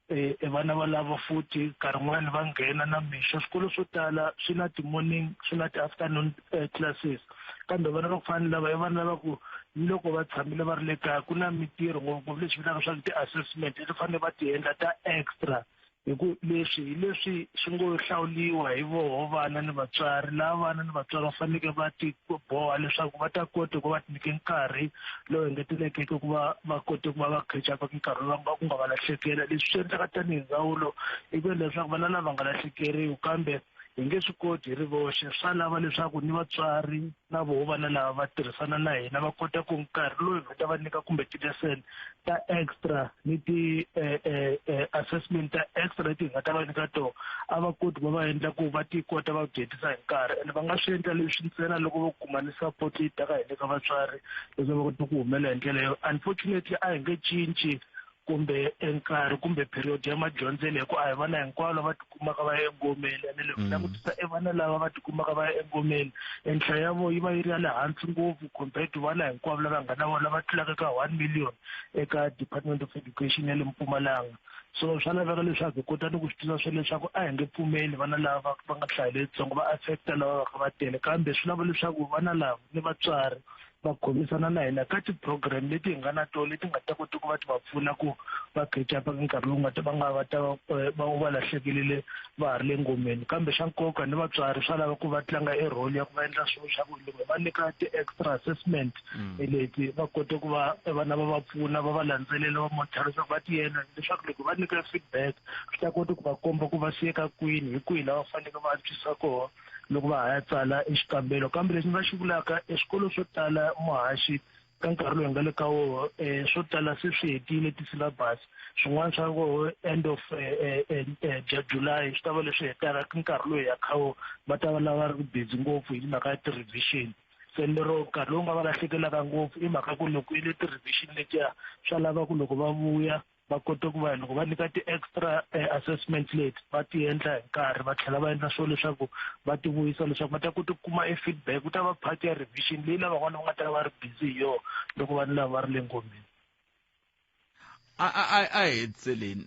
vana va lava futhi nkarhi n'wana va nghena na mixo. Swikolo swo tala swi na ti-morning swi na ti-afternoon classes kambe vana va ku fana lava vana lava ku loko va tshamile va ri le kaya ku na mitirho ngopfu leswi vitaka swa ti-assessment leti fanele va ti endla ta extra hi ku leswi swi ngo hlawuliwa hi voho vana ni vatswari lava vana ni vatswari va faneleke va ti boha leswaku va ta kota ku va ti nyike nkarhi lowu engetelekeke ku va va kote ku va va catch up nkarhi ku nga va lahlekela. Leswi swi endlaka tanihi ndzawulo i ku leswaku vana lava nga lahlekeriwi kambe hi nge swi koti hi ri voxe swa lava leswaku ni vatswari na voho vana lava va tirhisana na hina va kota ku nkarhi lowu hi nga ta va nyika kumbe ti-lesson ta extra ni ti-assessment ta extra leti hi nga ta va nyika tona a va koti ku va endla ku va ti kota va dyondzisa hi nkarhi ende va nga swi endla leswi ntsena loko vo kuma ni support leyi taka hi le ka vatswari leswaku va kota ku humelela hi ndlela yo. Unfortunately a hi nge cinci kumbe nkarhi kumbe period ya madyondzelo hi ku a hi vana hinkwavo lava tikumaka va ya engomeni ene loko langutisa vana lava va tikumaka va ya engomeni nhlayo ya vona yi va yi ri ya le hansi ngopfu compared to vana hinkwavo lava nga na vona lava tlulaka ka 1 million eka Department of Education ya le Mpumalanga. So swa laveka leswaku hi kota ni ku swi tiva swo leswaku a hi nge pfumeli vana lava va nga hlayi leyitsongo va affecta lava va kha va tele kambe swi lava leswaku vana lava ni vatswari va khomisana na hina ka ti-program leti hi nga na tona leti nga ta kota ku va ti va pfuna ku va catch up nkarhi lowu nga ta va lahlekelile va ha ri le ngomeni. Kambe xa nkoka ni vatswari swa lava ku va tlanga role ya ku va endla swilo swa ku loko va nyika ti-extra assessment leti va kota ku va vana va va pfuna va va landzelela va monitorisa ku va ti endla leswaku loko va nyika feedback swi ta kota ku va komba ku va siyeka kwini hi kwihi lava faneleke va antswisa kona loko va ha ya tsala exikambelo. Kambe leswi ni nga xi vulaka eswikolo swo tala Mahashi ka nkarhi lowu hi nga le ka wona swo tala se swi hetile ti-syllabus swin'wana swa koho end of July swi ta va leswi hetaka ka nkarhi lowu hi ya kha wona va ta va lava ri busy ngopfu hi mhaka ya ti-revision. Se lero nkarhi lowu nga va lahlekelaka ngopfu i mhaka ku loko i le ti-revision letiya swa lava ku loko va vuya va kota ku va loko va nyika ti-extra assessment leti va ti endla hi nkarhi va tlhela va endla swo leswaku va ti vuyisa leswaku va ta kota ku kuma feedback ku ta va part ya revision leyi lavan'wana va nga ta va ri busy hi yona loko vanhu lava va ri le ngomeni. a hetseleni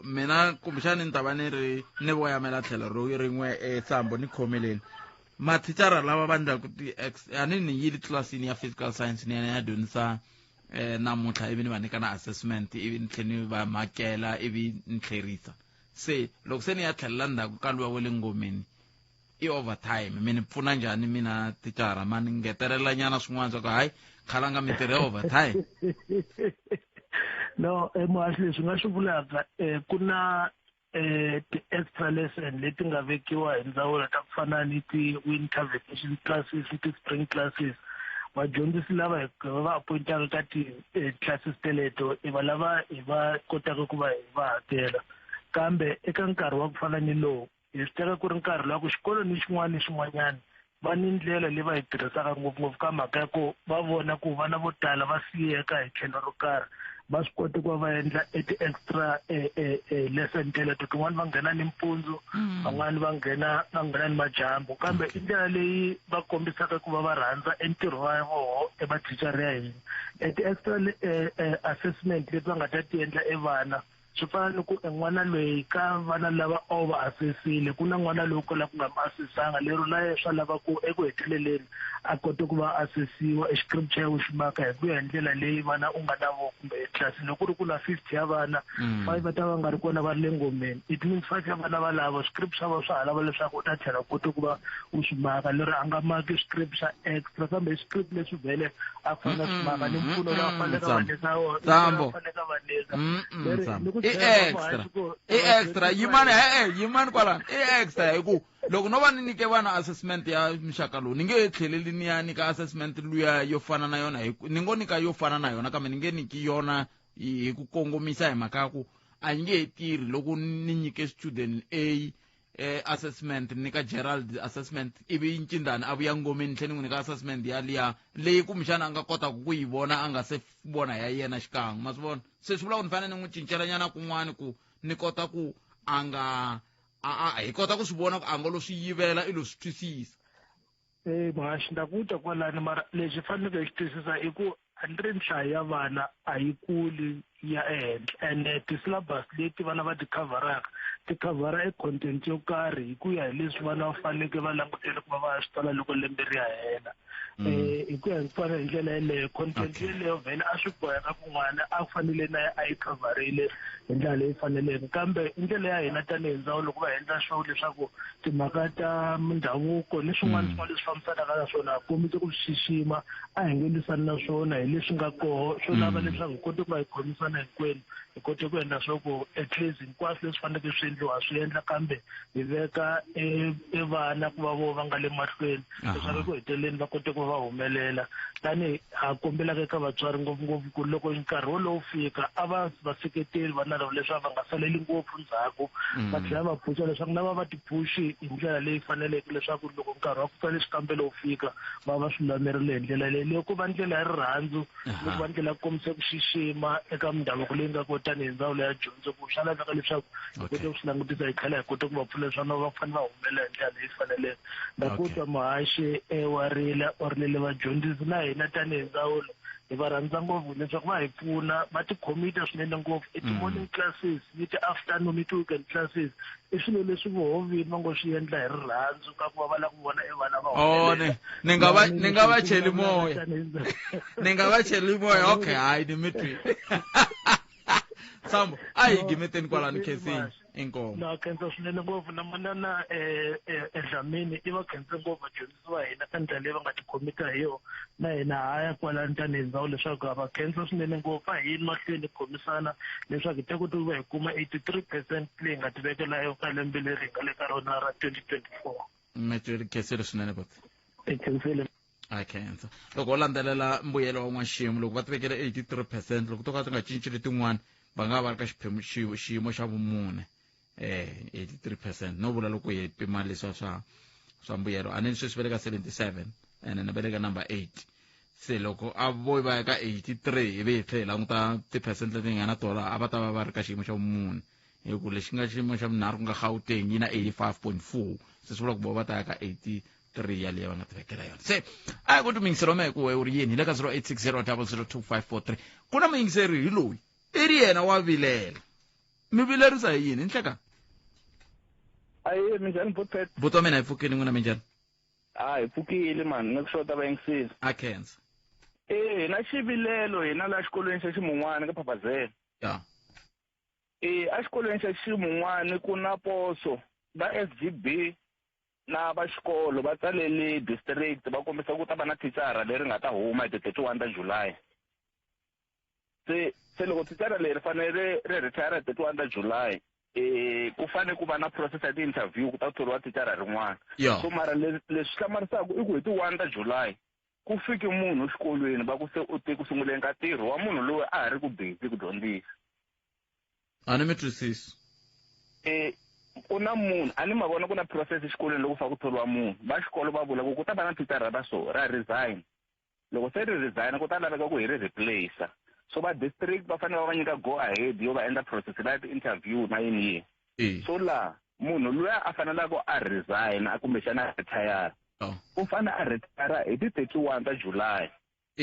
mina kumbexani ni ta va ni ri ni voyamela tlhelo rin'we Sambo ni khomeleni mathicara lava va endlaku a ni yili tlilasini ya physical science ni ya dyondzisa namuntlha ivi ni va nyika na assessment ivi ni tlhela ni va makela ivi ni tlherisa se loko se ni ya tlhelela ndzhaku ka luwa wa le ngomeni i overtime mi ni pfuna njhani mina ticara ma ni ngetelela nyana swin'wana swa ku hayi khalanga mintirho ya overtime. No, muhaxi leswi nga swi vulaka ku na ti-extra lesson leti nga vekiwa hi ndzawulo ta ku fana ni ti-winter vacation classes ni ti-spring classes. Vadyondzisi lava hi va appointaka ka ti-classes teleto i va lava hi va kotaka ku va hi va hakela kambe eka nkarhi wa ku fana ni lowu hi swi teka ku ri nkarhi lwa ku xikolo ni xin'wana ni xin'wanyana va ni ndlela leyi va yi tirhisaka ngopfungopfu ka mhaka ya ku va vona ku vana vo tala va siyeka hi tlhelo ro karhi va swi kota ku va va endla ti-extra lesson teleto tin'wana va nghena nimpundzu van'wani va nghena ni majambu kambe i ndlela leyi va kombisaka ku va va rhandza entirho wa voho emathicara ya hina ti-extra assessment leti va nga ta ti endla vana swi fana ni ku n'wana loyi ka vana lava o va asesile ku na n'wana loyi kola ku nga ma asesanga lero na ye swa lava ku eku heteleleni a kota ku va asesiwa scripture xi maka hi ku ya ndlela leyi vana u nga na vo kumbe etlasi loko ku ri ku na 50 ya vana 5 va ta va nga ri kona va ri le ngomeni it means 5 ya vana valavo script swa va swa halava leswaku u ta tlhela kota ku va u swi maka lero a nga maki script xa extra kambe script leswi vhele a fanele swi maka ni mpfuno la fanele va nyika wona fanele va nyika extra yimani kwalani extra hi ku loko no va ni nyike vana assessment ya mixaka lowu ni nge tlheleli ni ya nyika assessment luya yo fana na yona ni ngo nyika yo fana na yona kambe ni nge nyiki yona hi ku kongomisa hi mhaka ya ku a yi nge he tirhi loko ni nyike student A assessment ni nyika Gerald assessment ivi ncindani a vuya ngomeni tlhela ni n'wi nyika assessment ya liya leyi kumbexana a nga kotaka ku yi vona a nga se vona ya yena xikan'we ma swi vona se swi vula ku ni fanele ni n'wi cincela nyana kun'wana ku ni kota ku a nga hi kota ku swi vona ku a nga lo swi yivela i lo swi twisisa. Muhaxi nda ku twa kwalani mara lexi faneleke hi xi twisisa i ku a ni ri nhlayo ya vana a yi kuli ya ehenhla ene ti-syllabus leti vana va ti-coveraka ti-covera content yo karhi hi ku ya hi leswi vana va faneleke va langutele ku va va swi tola loko lembe ri ya hela hi ku ya hi fana hi ndlela yeleyo content yeleyo vhele a swi boheka ku n'wana a fanele na a yi coverile hi ndlela leyi faneleke kambe i ndlela ya hina tanihi ndzawulo loko va endla show leswaku timhaka ta mindhavuko ni swin'wana swin'wana leswi fambisanaka na swona kombisa ku xixima a hi nge lwisani na swona hi leswi nga koho swo lava leswaku hi kota ku va hi khomisana hinkwenu hi kota ku endla swa ku at least hinkwaswo leswi faneleke swi endliwa swi endla kambe hi veka vana ku va vo va nga le mahlweni leswaku eku heteleleni va kota ku va humelela tanihi ha kombelaka eka vatswari ngopfungopfu ku loko nkarhi wolowo fika a va seketeli vana lava leswaku va nga saleli ngopfu ndzhaku va tlhela va pfuxa leswaku na va ti-push-i hi ndlela leyi faneleke leswaku loko nkarhi wa ku tsala xikambelo wu fika va swi lulamerile hi ndlela leyi leyi ku va ndlela ya rirhandzu loko va ndlela ya ku kombisa ku xixima eka mindhavuko leyi nga kotani hi ndzawulo ya dyondzo ku swa laveka leswaku hi kota ku swi langutisa hi tlhela hi kota ku va pfuna leswaku va fanele va humelela hi ndlela leyi faneleke nakutwa muhaxi warile orilele vadyondzisi na hina tanihi ndzawulo hi va rhandza ngopfu leswaku va hi pfuna va tikhomita swinene ngopfu ti-morning classes ni ti-afternoon ni ti-weekend classes i swilo leswi vohovini va ngo swi endla hi rirhandzu ka ku va va lava ku vona vana va ni nga va cheli moya ni nga va cheli moya okay hayi ni mi twi Sambo a hi gimeteni kwalani khensini inkomo na khensa swinene ngopfu na manana edlamini i va khense ngopfu vadyondzisi va hina ka ndlela leyi va nga tikhomita hi yona na hina haya kwalani tanihi ndzhawu leswaku va khensa swinene ngopfu a hi yini mahlweni khomisana leswaku hi ta kota ku va hi kuma 83% leyi nga tivekela yo ka lembe leri hi nga le ka rona ra 2024 mi khensile swinene boti i khensile a khensa loko u landzelela mbuyelo wa n'waxiyimo loko va ti vekele 83% loko to ka ti nga cinci letin'wana va nga va ri ka xiphemu xiyimo xa vumune 83% no vula loko hi pima leswa swa mbuyelo a ni sweswi veleka 77 and ni veleka number 8 se loko a voyi va ya ka 83 ivi hi tlhe hi languta ti-percent leti nga na tona a va ta va ri ka xiyimo xa vumune hi ku lexi nga xiyimo xa vunharhu ku nga Gauteng yi na 85.4 se swi vula ku va ta ya ka 83 yaleyo va nga ti vekela yona se a hi ku timingiselo me ku we u ri yini hi le ka 0860002543 ku na muyingiseri hi loyi i ri yena wa vilela mi vilerisa hi yini nhleka ayi minjhani Buthpet buto mina hi pfukile n'wina minjhani hi pfukile mani ni ku xota vayingisisi a khensa na xivilelo hina la xikolweni xa Ximun'wana ka Phapazela ya a xikolweni xa Ximun'wana ku na poso va SGB na va xikolo va tsalele district va kombisa ku ta va na thicara leri nga ta huma hi 31 ta July se loko thicara leri fanele ri retire 31 ta July ku fanele ku va na process ya ti-interview ku ta thoriwa thicara rin'wana so mara leswi hlamarisaka i ku hi ti 1 ta July ku fike munhu exikolweni va ku se u te ku sunguleni ka ntirho wa munhu loyi a ha ri ku busy ku dyondzisa a ni mi twisisi ku na munhu a ni ma vona ku na process exikolweni loko fa ku thoriwa munhu va xikolo va vula ku ta va na thicara ra so ra resign loko se ri resign ku ta laveka ku hi ri replace so va district va fanele va nyika go ahead yo va endla process la ti-interview na yini so la munhu loyi a fanelaka a resign a kumbexana a retire u fanele a retire hi ti 31 ta July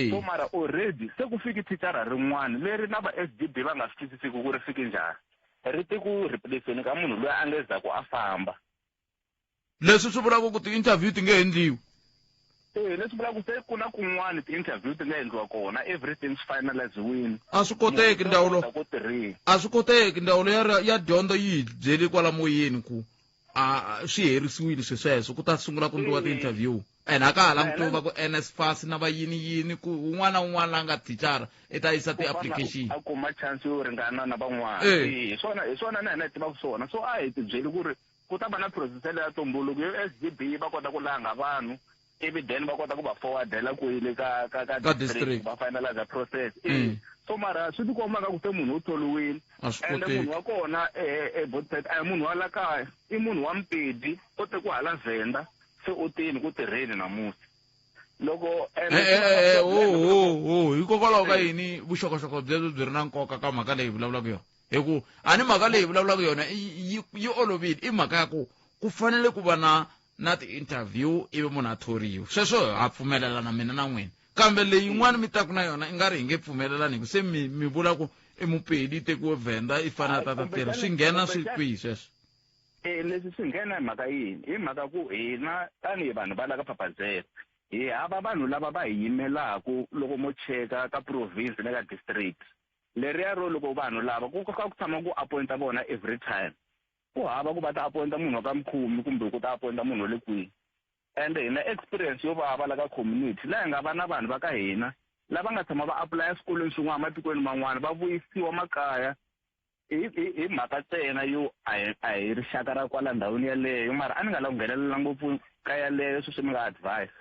so mara already se ku fiki thicara rin'wana leri na va SGB va nga swi twisisiki ku ri fiki njhani ri te ku replaceni ka munhu loyi a nga za ku a famba leswi swi vulaka ku ti-interview ti nge endliwi leswi vulaka se ku na kun'wana ti-interview ti nga endliwa kona everything's finaliziwini a swi koteki ndawulo a swi koteki ndawulo ya dyondzo yi hi byeli kwalamo yini ku swi herisiwile sweswo ku ta sungula ku endliwa ti-interview ene a ka ha langutiwa va ku NSFAS na va yini ku un'wana na un'wana la nga thicara i ta yisa ti-application a kuma chance yo ringana na van'wana hi swona na hina hi tivaka swona so a hi ti byeli ku ri ku ta va na process ya tumbuluko yo SGB va kota ku langa vanhu ivi then va kota ku va forwardela kwele ka district va finalize process so mara swi ti komba ka ku se munhu u tholiwile ende munhu wa kona Buthpet a hi munhu wa la kaya i munhu wa Mpedi u te ku hala Venda se u tini ku tirheni namusi loko hikokwalaho ka yini vuxokoxoko byebyo byi ri na nkoka ka mhaka leyi vulavulaka yona hi ku a ni mhaka leyi vulavulaka yona yi olovile i mhaka ya ku fanele ku va na ti-interview ivi munhu a thoriwa sweswo ha pfumelelana mina na n'wina kambe leyin'wana mi taku na yona i nga ri hi nge pfumelelani hi ku se mi vula ku i Mupedi tekiwe Venda i fanele ta tirha swi nghena swi kwihi sweswo leswi swi nghena hi mhaka yini hi mhaka ku hina tanihi vanhu va la ka Phapazela hi hava vanhu lava va hi yimelaku loko mo cheka ka province na ka district leriya ro loko vanhu lava ku tshama ku appointa vona every time ku hava ku va ta appointa munhu wa ka Mkhumi kumbe ku ta appointa munhu le kwihi and hina experience yo va la ka community la hi nga va na vanhu va ka hina lava nga tshama va apply eswikolweni swin'wana matikweni man'wana va vuyisiwa makaya hi mhaka ntsena yo a hi rixaka ra kwala ndhawini yaleyo mara a ni nga la ku nghenelela ngopfu ka yaleyo swi mi nga advice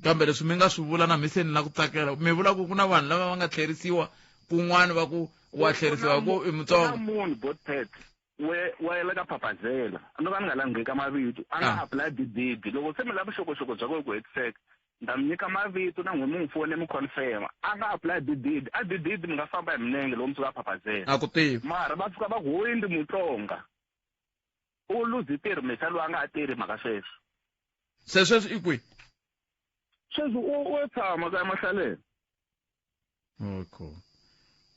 kambe leswi mi nga swi vula na miseni la ku tsakela mi vula ku na vanhu lava va nga tlherisiwa kun'wana va ku wa tlherisiwa ku i mutsongo munhu Buthpet wa le ka Phapazela loko a ni nga langeka mavito a nga apply dididi loko se mi lava vuxokoxoko bya ku hetiseka nda mi nyika mavito na n'wina mi n'wi fone mi confirma a nga apply dididi a dididi mi nga famba hi milenge loko mi suka Phapazela a ku tivi mara va fika va ku hoyi ndi mutsonga u luzi tirhi mesa loyi a nga ha tirhi mhaka sweswo i kwihi sweswi u tshama ka Mahlaleni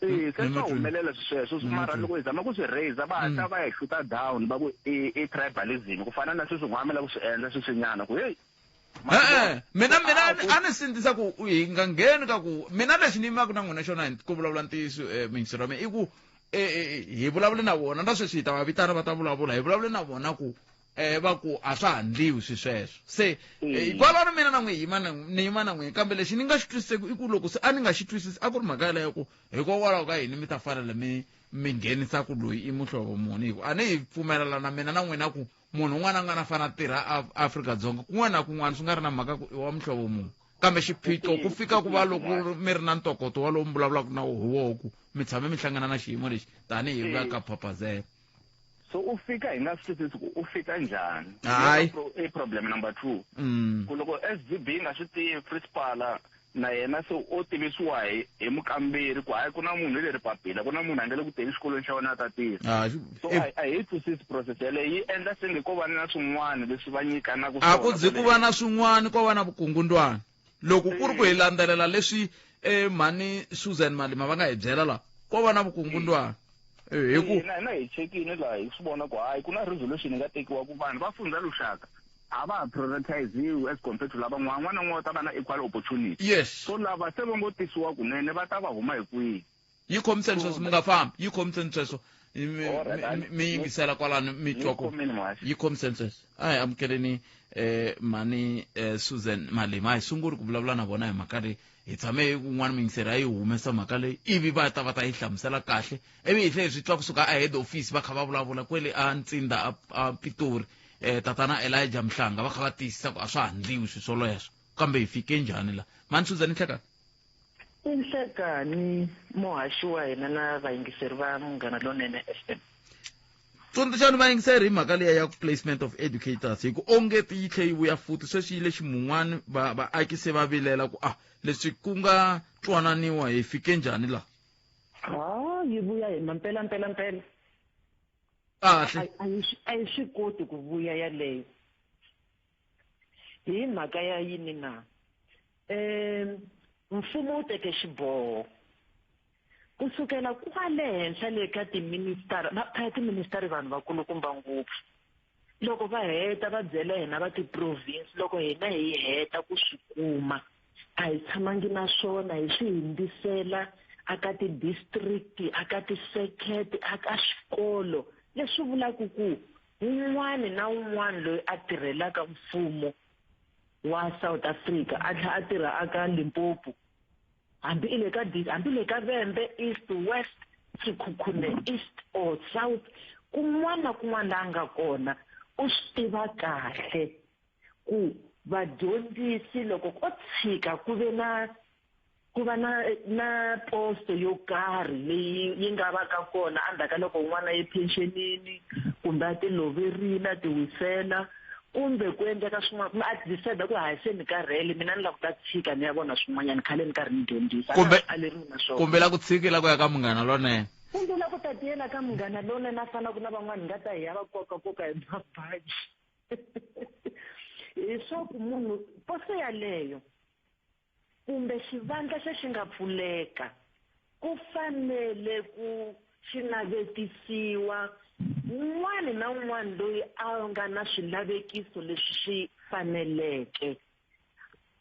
se swa humelela sweswo mara loko hi zama ku swi raise va hatla va hi shuta down va ku i tribalism ku fana na sweswi n'wamela ku swi endla sweswinyana ku heyi mina a ni sindzisa ku hi nga ngheni ka ku mina lexi ni yimaka na n'wina xona ku vulavula ntiyiso mingisero ya mina i ku hi vulavule na vona na sweswi hi ta va vitana va ta vulavula hi vulavule na vona ku va ku a swa handliwi sweswo se hikwalaho mina na ni yima na n'wina kambe lexi ni nga xi twisiseki i ku loko se a ni nga xi twisisi a ku ri mhaka yaleyo ku hikokwalaho ka yini mi ta fanele mi nghenisa ku loyi i muhlovo muni hi ku a ni hi pfumelelana mina na n'wina ku munhu un'wana a nga na fana tirha Afrika-Dzonga kun'wana na kun'wana swi nga ri na mhaka ku i wa muhlovo muni kambe xiphiqo ku fika ku va loko mi ri na ntokoto wa lowu mi vulavulaka na woho ku mi tshame mi hlangana na xiyimo lexi tanihi va ka Phapazela so ufika hi nga swi twisisi ku u fika njhani i problem number 2 ku loko SGB nga swi tivi principal na yena se o tivisiwa hi mukamberi ku hayi ku na munhu leri papila ku na munhu a nga le ku teni xikolweni xa wena a ta tirha so a hi twisisi process yaleyo yi endla senge ko va na swin'wana leswi va nyikanaka a ku zi ku va na swin'wana ko va na vukungundwana loko ku ri ku hi landzelela leswi mhani Susan Malema va nga hi byela la ko va na vukungundwana hi ku na hi chekini laha hi swi vona ku hayi ku na resolution nga tekiwa ku vanhu va fundza luxaka a va prioritize as compared to lava n'wana n'wana ta va na equal opportunity yes so lava se va ngo tisiwa kunene va ta va huma hi kwihi yi khomiseni sweswo mi nga fambi yi khomiseni sweswo mi yingisela kwalano mi twako yi khomiseni sweswo ayi amukeleni mhani Susan Malema hi sunguli ku vulavula na vona hi mhaka leyi hi tshame kun'wana miyingiseri a yi humesa mhaka leyi ivi va ta yi hlamusela kahle ivi hi tlhe hi swi twa kusuka a head office va kha va vulavula kwele a Ntsinda a Pitori tatana Elijah Mhlanga va kha va tiyisisa ku a swa handliwi swi swoleswo kambe hi fike njhani la mani Susan Nhlekani muhaxi wa hina na vayingiseri va Munghana Lonene FM tsundzuxani vayingiseri hi mhaka leyi ya placement of educators hi ku ongeti yi tlhe yi vuya futhi sweswi yi le ximun'wana vaaki se va vilela ku leswi ku nga twananiwa hi fike njhani la yi vuya hi mampela kahle a yi swi koti ku vuya yaleyo hi mhaka ya yini na mfumo wu teke xiboho kusukela kwale henhla le ka tiministeri vanhu vakulukumba ngopfu loko va heta va byela hina va ti-province loko hina hi heta ku swi kuma a hi tshamangi na swona hi swi himbisela aka ti-district aka ti-circuit aka swikolo leswi vulaka ku un'wana na un'wana loyi a tirhelaka mfumo wa South Africa a tlha a tirha aka Limpopo hambi le ka Vhembe east west Sekhukhune east or south kun'wana la nga kona u swi tiva kahle ku vadyondzisi loko ko tshika ku va na posto yo karhi leyi yi nga va ka kona andaka loko n'wana yi pensionini kumbe a ti loverile a ti wisela kumbe ku endleka swin'wana a decide ku hayi se ni karhele mina ni la ku ta tshika ni ya vona swin'wanyana khale ni karhi ni dyondzisa kumbe la ku tshikela ku ya ka Munghana Lonene kumbe la ku ta tiyela ka Munghana Lonene afana ku na van'wana nga ta hi ya va koka hi mabaji hi swaku munhu poso yaleyo kumbe xivandla se xi nga pfuleka ku fanele ku xi navetisiwa un'wana na un'wana loyi a nga na swilavekiso leswi swi faneleke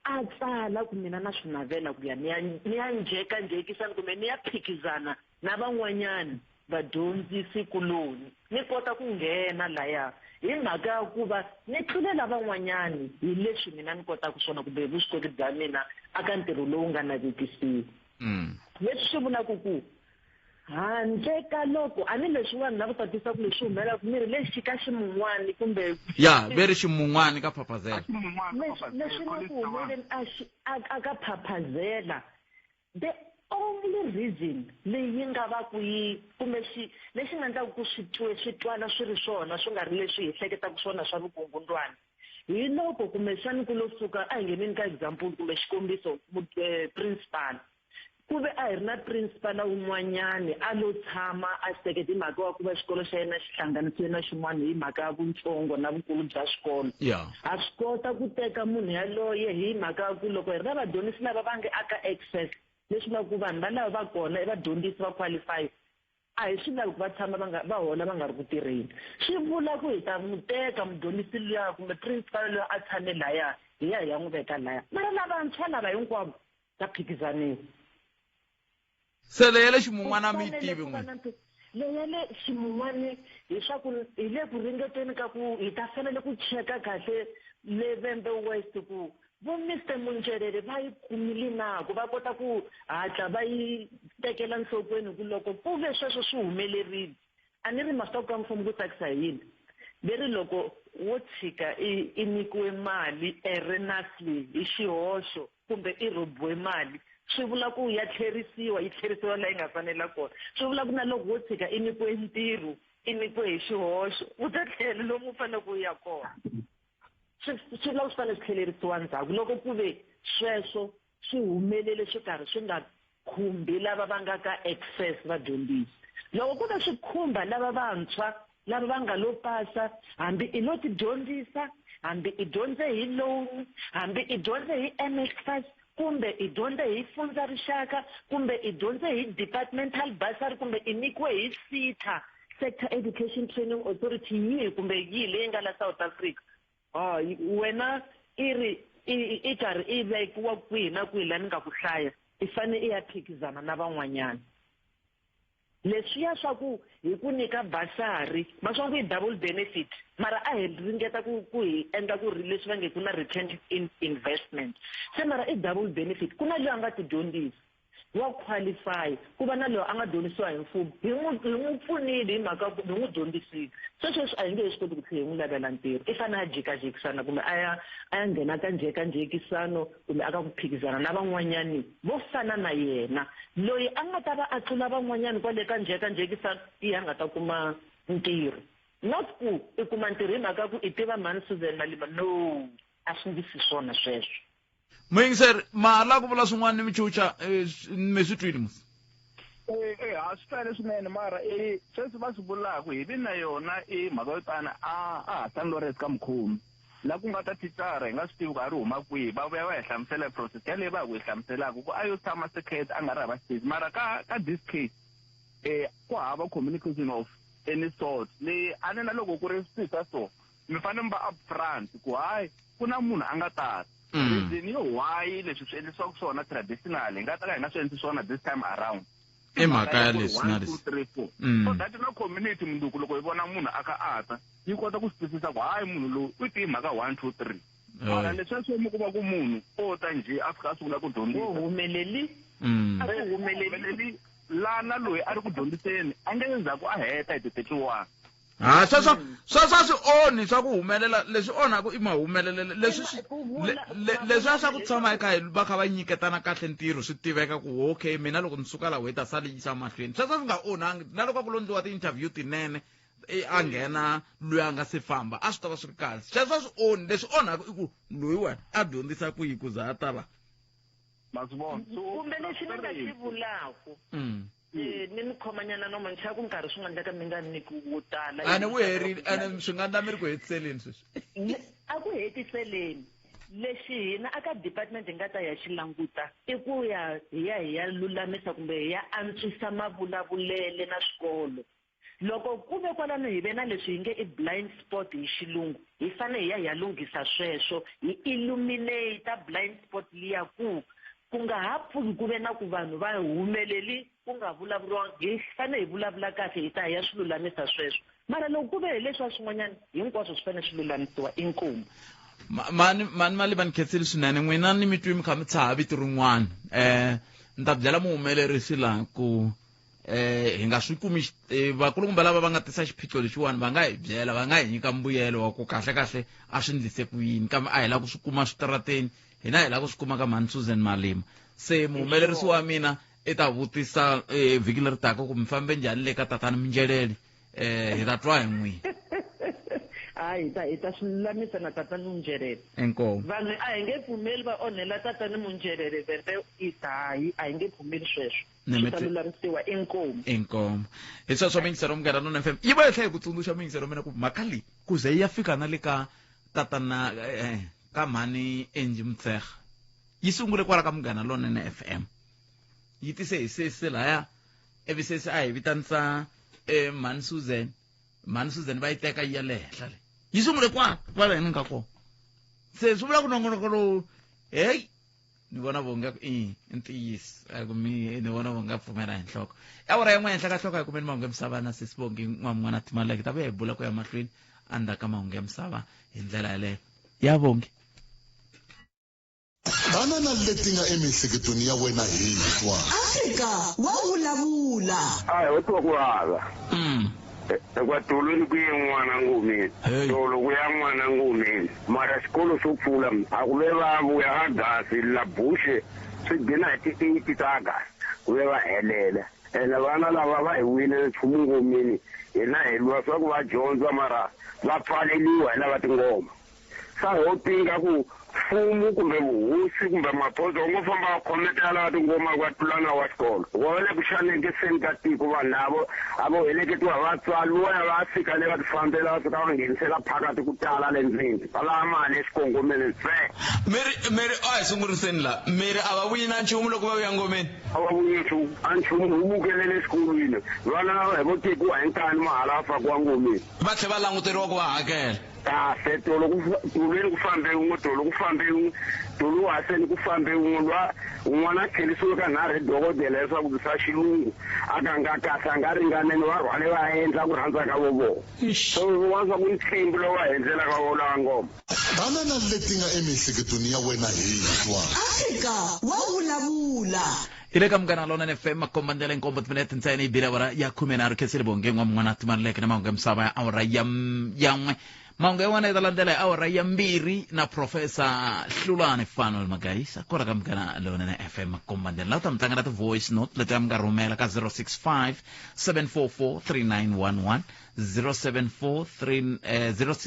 a tsala ku mina na swi navela ku ya ni ya njekisana kumbe ni ya phikizana na van'wanyana vadyondzisi kuloni ni kota ku nghena laya hi mhaka ya ku va ni tlulela van'wanyani hi leswi mina ni kotaka swona kumbe hi vuswikoti bya mina aka ntirho lowu nga navetisiwa leswi swi vulaka ku handle ka loko a ni leswi vanhu lava tatisa ku leswi humelaka mi ri lexi ka ximun'wani kumbe ve ri ximun'wani ka Phaphazela leswi nga ku humeleni aka Phaphazela the only reason leyi nga va ku yi kumbe lexi nga endlaka ku swi twala swi ri swona swi nga ri leswi hi hleketaka swona swa vukungundwana hi loko kumbexani ku lo suka a hi ngeneni ka example kumbe xikombiso principal ku ve a hi ri na principal un'wanyani a lo tshama a sekete hi mhaka wa ku va xikolo xa yena xi hlanganisiwe na xin'wana hi mhaka ya vutsongo na vukulu bya xikolo ha swi kota ku teka munhu yaloye hi mhaka ya ku loko hi ri na vadyondzisi lava va nge aka access leswi va ku vanhu va lava va kona i vadyondzisi va qualify a hi swi lavi ku va tshama va hola va nga ri ku tirheni swi vula ku hi ta n'wi teka mudyondzisi luya kumbe principal loyi a tshame laya hi ya n'wi veka laya mara lavantshwa lava hinkwavo ta phikizaniwa se leyele ximun'wana mi tivi n'wina leyele ximun'wani hi swa ku hi le ku ringeteni ka ku hi ta fanele ku cheka kahle le Vhembe West ku vo Mr Munjerere va yi kumile na ku va kota ku hatla va yi tekela nhlokweni ku loko ku ve sweswo swi humelerile a ni ri masoko ya mfumo ku tsakisa hi yini leri loko wo tshika i nyikiwe mali erroneously hi xihoxo kumbe i robiwe mali swi vula ku yi tlherisiwa laha yi nga fanela kona swi vula ku na loko wo tshika i nyikiwe ntirho i nyikiwe hi xihoxo u ta tlhela lomu u fanele ku ya kona swi lava swi fanele swi tlhelerisiwa ndzhaku loko ku ve sweswo swi humelele swi karhi swi nga khumbi lava va nga ka access vadyondzisi loko ku ve swi khumba lava vantshwa lava va nga lo pasa hambi i lo tidyondzisa hambi i dyondze hi loan hambi i dyondze hi NSFAS kumbe i dyondze hi fundza rixaka kumbe i dyondze hi departmental bursary kumbe i nyikiwe hi SETA Sector Education Training Authority yihi kumbe yihi leyi nga la South Africa wena i karhi i vekiwa kwihi na kwihi la ni nga ku hlaya i fane i ya phikizana na van'wanyana leswiya swa ku hi ku nyika basari ma swa ku i double benefit mara a hi ringeta ku hi endla ku ri leswi va nge ku na return in investment se mara i double benefit ku na loyi a nga tidyondzisi wa qualify ku va na loyi a nga dyondzisiwa hi mfumo hi n'wi pfunile hi mhaka ku hi n'wi dyondzisile sweswo a hi nge swi koti ku tlhela hi n'wi lavela ntirho i fanele a jikajikisana kumbe a ya nghena ka njhekanjhekisano kumbe a ka ku phikizana na van'wanyani vo fana na yena loyi a nga ta va a tlula van'wanyani kwale ka njhekanjhekisano i a nga ta kuma ntirho not ku i kuma ntirho hi mhaka ku i tiva mani Susan Malema no a swi nge si swona sweswo Moyingiseri ma la ku vula swin'wana ni michucha mi swi twini musi ha swi tale swinene mara sweswi va swi vulaka hi vi na yona mhaka yo tana a St. Lawrence ka Mkhomi la ku nga ta thitara hi nga swi tivi ku a ri huma kwihi va vuya va hi hlamusela process yaleyi va ku hi hlamuselaka ku a yo tshama secret a nga ri hava stage mara ka this case ku hava communication of any sort leyi a ni na loko ku ri swisa so mi fanele mi va upfront ku hayi ku na munhu a nga tata reason yo why leswi swi endlisiwaka swona traditional hi nga ta ka hi nga swi endlisi swona this time around mhaka ya leswi na 1 2 3 4 so that na community munduku loko hi vona munhu aka ata yi kota ku swi twisisa ku hayi munhu loyi u ti mhaka 1 2 3 mara leswi swi mi ku va ku munhu o ta nje a fika a sungula ku dyondzisa humeleli lana loyi a ri ku dyondziseni a nge ndzhaku a heta hi 31 sweswo swi onhi swa ku humelela leswi onhaku i mahumelele leswi swa ku tshama eka hi va kha va nyiketana kahle ntirho swi tiveka ku okay mina loko ni suka la weta sali yisa mahlweni sweswo swi nga onhangi na loko ku londliwa ti-interview tinene a nghena loyi a nga se famba a swi ta va swi ri kahle sweswo swi onhi leswi onhaku i ku loyi wena a dyondzisa kwihi ku za a ta va kumbe leswi ni nga xi vulaku ni mi khomanyana no mancha ku nkarhi swi nga endleka mi nga niki wo tala ane wu herile ane swi nga endla mi ri ku hetiseleni sweswi a ku hetiseleni lexi hina aka department hi nga ta ya xi languta i ku hi ya lulamisa kumbe hi ya antswisa mavulavulele na swikolo loko ku ve kwalano hi ve na leswi hi nge i blind spot hi xilungu hi fanele hi ya lunghisa sweswo hi illuminate blind spot liya ku nga ha pfuki ku ve na ku vanhu va humeleli ku nga vulavuriwangi hi fanele hi vulavula kahle hi ta hi ya swi lulamisa sweswo mara loko ku ve hi leswi swin'wanyana hinkwaswo swi fanele swi lulamisiwa inkomu mani Malema ni khetseli swinene n'wina ni mi twi mi kha mi tshaha vito rin'wana ni ta byela muhumelerisi laha ku hi nga swi kumi vakulukumba lava va nga tisa xiphiqo lexiwani va nga hi byela va nga hi nyika mbuyelo wa ku kahle a swi ndlise ku yini kambe a hi lava ku swi kuma switarateni hina hi lava ku swi kuma ka mani Susan Malema se muhumelerisi wa mina i ta vutisa vhiki leri taka ku mi fambe njhani le ka tatana Minjelele hi ta twa hi n'wina hayi hi ta swi lulamisa na tatana Minjelele enkomo vanhu a hi nge pfumeli va onhela tatana Minjelele vembe hayi a hi nge pfumeli sweswo swi ta lulamisiwa enkomo hi sweswo mingisero Munghana Lonene FM yi va yi tlhela hi ku tsundzuxa mingisero mina ku mhaka leyi ku ze yi ya fika na le ka tatana ka mhani Angie Motshekga yi sungule kwala ka Munghana Lonene FM yi tise hi sesi laya ivi sesi a hi vitanisa mhani Susan va yi teka yi ya le henhla le yi sungule kwala hina nga kona se swi vula ku nongonoko lowu hey ni vona vonga i ntiyisi ni vona vonga pfumela hi nhloko awara yan'we henhla ka nhloko hi kumeni mahungu ya misava na sesibongi n'wana Timaleki ta va hi bula ku ya mahlweni endzhaku ka mahungu ya misava hi ndlela yaleyo ya vongi banana leti nga emihleketweni ya wena hintshwa Afrika wa vulavula wo twa ku hava ekwatolweni ku ye n'wana ngomeni tolo ku ya n'wana ngomeni mara xikolo xo pfula a ku ve va vuya ka gasi la bushe swi gina hi ti-8 ta gasi ku ve va helela ene vana lava va hi wile nchumu ngomeni hina hi lwa swa ku va dyondza mara va pfaleliwa hi lava tingoma sa ho tinga ku mfumo kumbe vuhosi kumbe maphorisa u ngo famba va khometela lava tingoma ku va tlulana wa xikolo wa le ku xanekiseni ka tiko vanhu lavo a vo heleketiwa vatswari voya va fika le va tifambela va fika va nghenisela phakati ku tala le ndzeni va lava mali exikongomeni ntsena miri a hi sunguriseni la miri a va vuyi na nchumu loko va vuya ngomeni a va vuyi nchumu a nchumu wu vukelele exikolweni vana hi vo tekiwa hi nkani mahala va fakiwa ngomeni va tlhe va languteriwa ku va hakela kahle tolweni ku fambe un'we tolo ku fambe un'we tolo waseni ku fambe un'we un'wana a tlherisiwe ka nharhu dokodela leswaku bisa xilungu a ka nga kahle a nga ringaneni va rhwale va endla ku rhandza ka vovo so wanza ku ntshimbi lowu va hendlela ka vo lava ngoma banana leti nga emiehleketweni ya wena hi twa Afrika wa vulavula ile ka mgana lona FM makombandela inkombo tminete ntsena ibile wara ya khumenaro kesele bonge ngwa mwana timanleke na mahungu msaba ya awra yamwe mahungu ya wana italandela ya awra ya mbiri na Professor Hlulane Fanuel Magaisa kora ka mgana lona na FM makombandela la tamtanga na voice note leta mga rumela ka 065 744 3911 064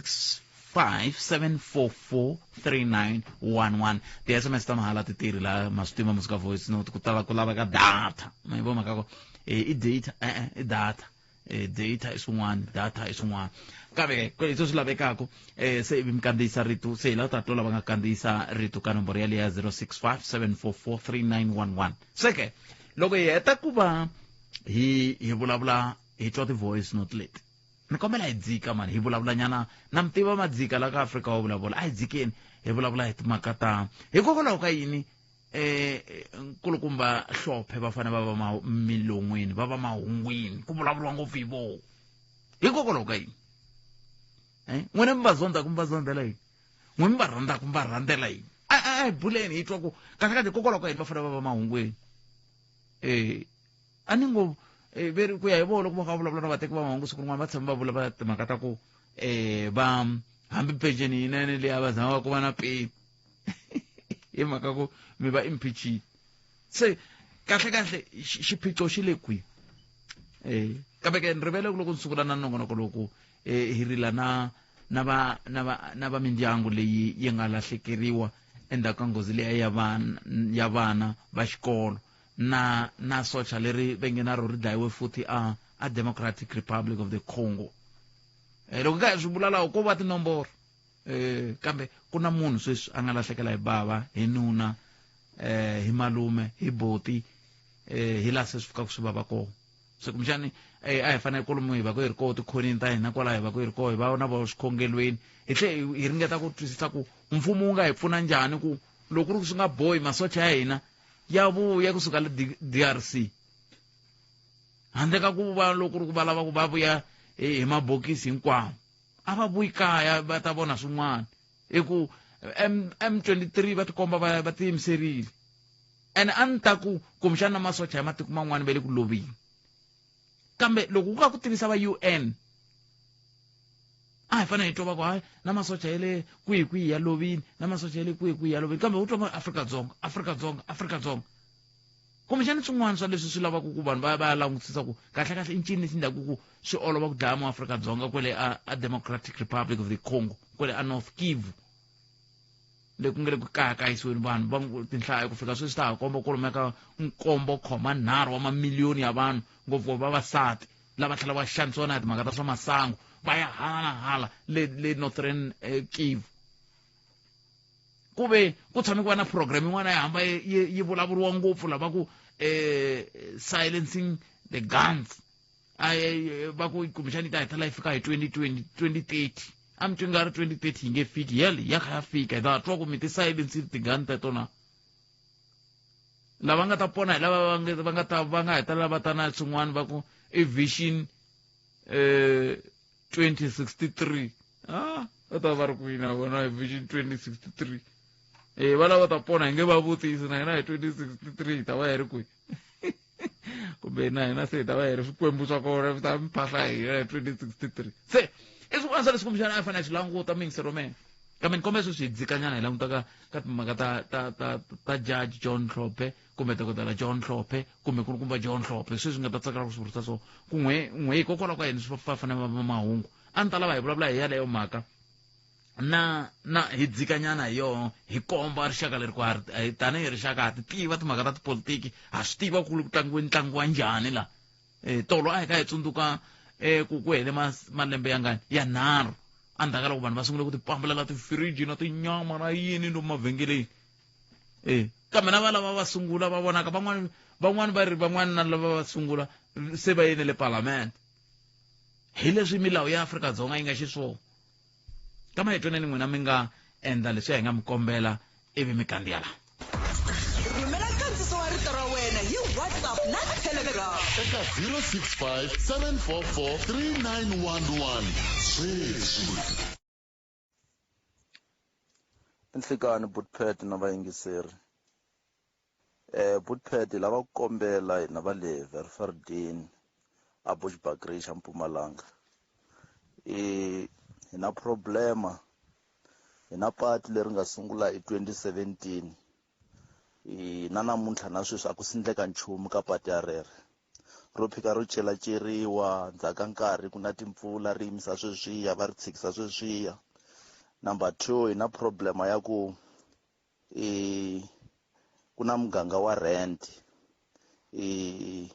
065-744-3911 ti SMS ta mahala ti tiri la mastima musika voice note kutala kulava ka data mayivoma kako I data I data data is one data is one kabe kwetso silavekako se imkandisa ritu se la ta tola banga kandisa ritu ka nomboro ya le ya 065-744-3911 seke loko yeta kuva hi vulavula hi twa ti voice note leti ni kombela hi dzika mani hi vulavula nyana na mtiva madzika la ka Afrika wa vulavula a hi dzikeni hi vulavula hi timhaka ta hikokwalaho ka yini nkulukumba hlophe va fane va va milon'wini va va mahungwini ku vulavuriwa ngopfu hi voho hikokwalaho ka yini n'wina mi va zonda kumba zondela yini n'wina mi va rhandza kumba rhandzela yini a hi buleni hi twa ku kahlekahle hikokwalaho ka yini va fane va va mahungwini a ni ngo veri ku ya hi vona loko va kha vulavula na vateki va mahungu siku rin'wana va tshama va vula va timhaka ta ku va hambi peceni yinene leyi va zama va ku va na peni hi mhaka ku mi va impeachini se kahlekahle xiphiqo xi le kwihi kambe ke ni rivele loko ni sungula na nongonoko loko hi rila na va mindyangu leyi yi nga lahlekeriwa endzhaku ka nghozi leyi ya vana va xikolo na socha leri vengenaro ri dlayiwe futhi a Democratic Republic of the Congo loko ka swi vula lawo ko va tinomboro kambe ku na munhu sweswi a nga lahlekela hi bava hi nuna hi malume hi boti hi la se swi fika ku swi vava kona se kumxani a hi fanele kolomu hi va ku hi ri koho tikhonini ta hina kwala hi va ku hi ri koho hi va na vo swikhongelweni hi tlhe hi ringeta ku twisisa ku mfumo wu nga hi pfuna njhani ku loko ri swi nga bohi masocha ya hina ya vuya kusuka le DRC handle ka ku va loko ri ku va lava ku va vuya hi mabokisi hinkwawo a va vuyi kaya va ta vona swin'wana hi ku M23 va tikomba va tiyimiserile ene a ni ta ku kumbexana na masocha ya matiko man'wana va le ku loveni kambe loko ku ka ku tivisa va UN a hi fanele hi twa va ku hayi na masocha ya le kwihi ya lovini na masocha ya le kwihi ya lovini kambe wu twa Afrika-Dzonga kumbexani swin'wana swa leswi swi lavaka ku vanhu va langutisisa ku kahlekahle i ncini lexi endlaku ku swi olova ku dlaya Afrika-Dzonga kwele a Democratic Republic of the Congo kwele a North Kivu le ku nga le ku kayakayisiweni vanhu tinhlayo ku fika sweswi ta ha komba ku lumeka 7.3 wa mamiliyoni ya vanhu ngopfu vavasati lava tlhela va xanisiwa na timhaka ta swa masangu va ya hala na hala le Northern Kivu ku ve ku tshame ku va na program yin'wana ya hamba yi vulavuriwa ngopfu lava ku silencing the guns va ku kumbexani ta hetela yi fika hi 2030 a mi twi nga ri 2030 yi nge fiki yele ya kha ya fika hi ta twa ku mi ti-silence tingani teto na lava nga ta pona hi lava va nga hetelela va ta na swin'wana va ku i vision 2063 va ta va ri kwina vona hi vision 2063 va lava ta pona hi nge va vutisi na hina hi 2063 hi ta va hi ri kwihi kumbe na hina se hi ta va hi ri swikwembu swa kona swi ta mphahla hi 2063 se i swin'wana swa leswi kumbexana a fanele swi languta mingisero mena kambe ni kombesa swi dzikanyana hi languta ka timhaka ta judge John Hlophe kumbe dokodela John Hlophe kumbe kulukumba John Hlophe sweswi nga ta tsakela ku swi vurisa so ku n'we hikokwalaho ka yini swi fanele va mahungu a ni ta lava hi vulavula hi yaleyo mhaka na hi dzikanyana hi yona hi komba rixaka leri ku tanihi rixaka ha ti tiva timhaka ta tipolitiki ha swi tiva ku tlangiweni ntlangu wa njhani la tolo a hi ka hi tsundzuka ku hele malembe ya 3 endzhaku ka loko vanhu va sungule ku tipambelela tifiriji na tinyama na yini lomu mavhengeleni kambe na valava va sungula va vonaka van'wani na lava va sungula se va yene le parliament hi leswi milawu ya Afrika-Dzonga yi nga xiswona kama hi twaneni n'wina mi nga endla leswi hi nga mi kombela ivi mi kandziya laha rhumela nkandziso wa rito ra wena hi WhatsApp na Telegram eka 065 744 3911 sweswi. Nhlikani Buttpet na vayingiseri Buttpet lava ku kombela hina va le Verferdin a Bushbuckridge xa Mpumalanga hi na problema hi na pati leri nga sungula hi 2017 na namuntlha na sweswi a ku sindleka nchumu ka pati ya rere ro phika ro celaceriwa ndzhaka nkarhi ku na timpfula ri yimisa sweswiya va ri tshikisa sweswiya. Number 2 hi na problema ya ku ku na muganga wa rent hi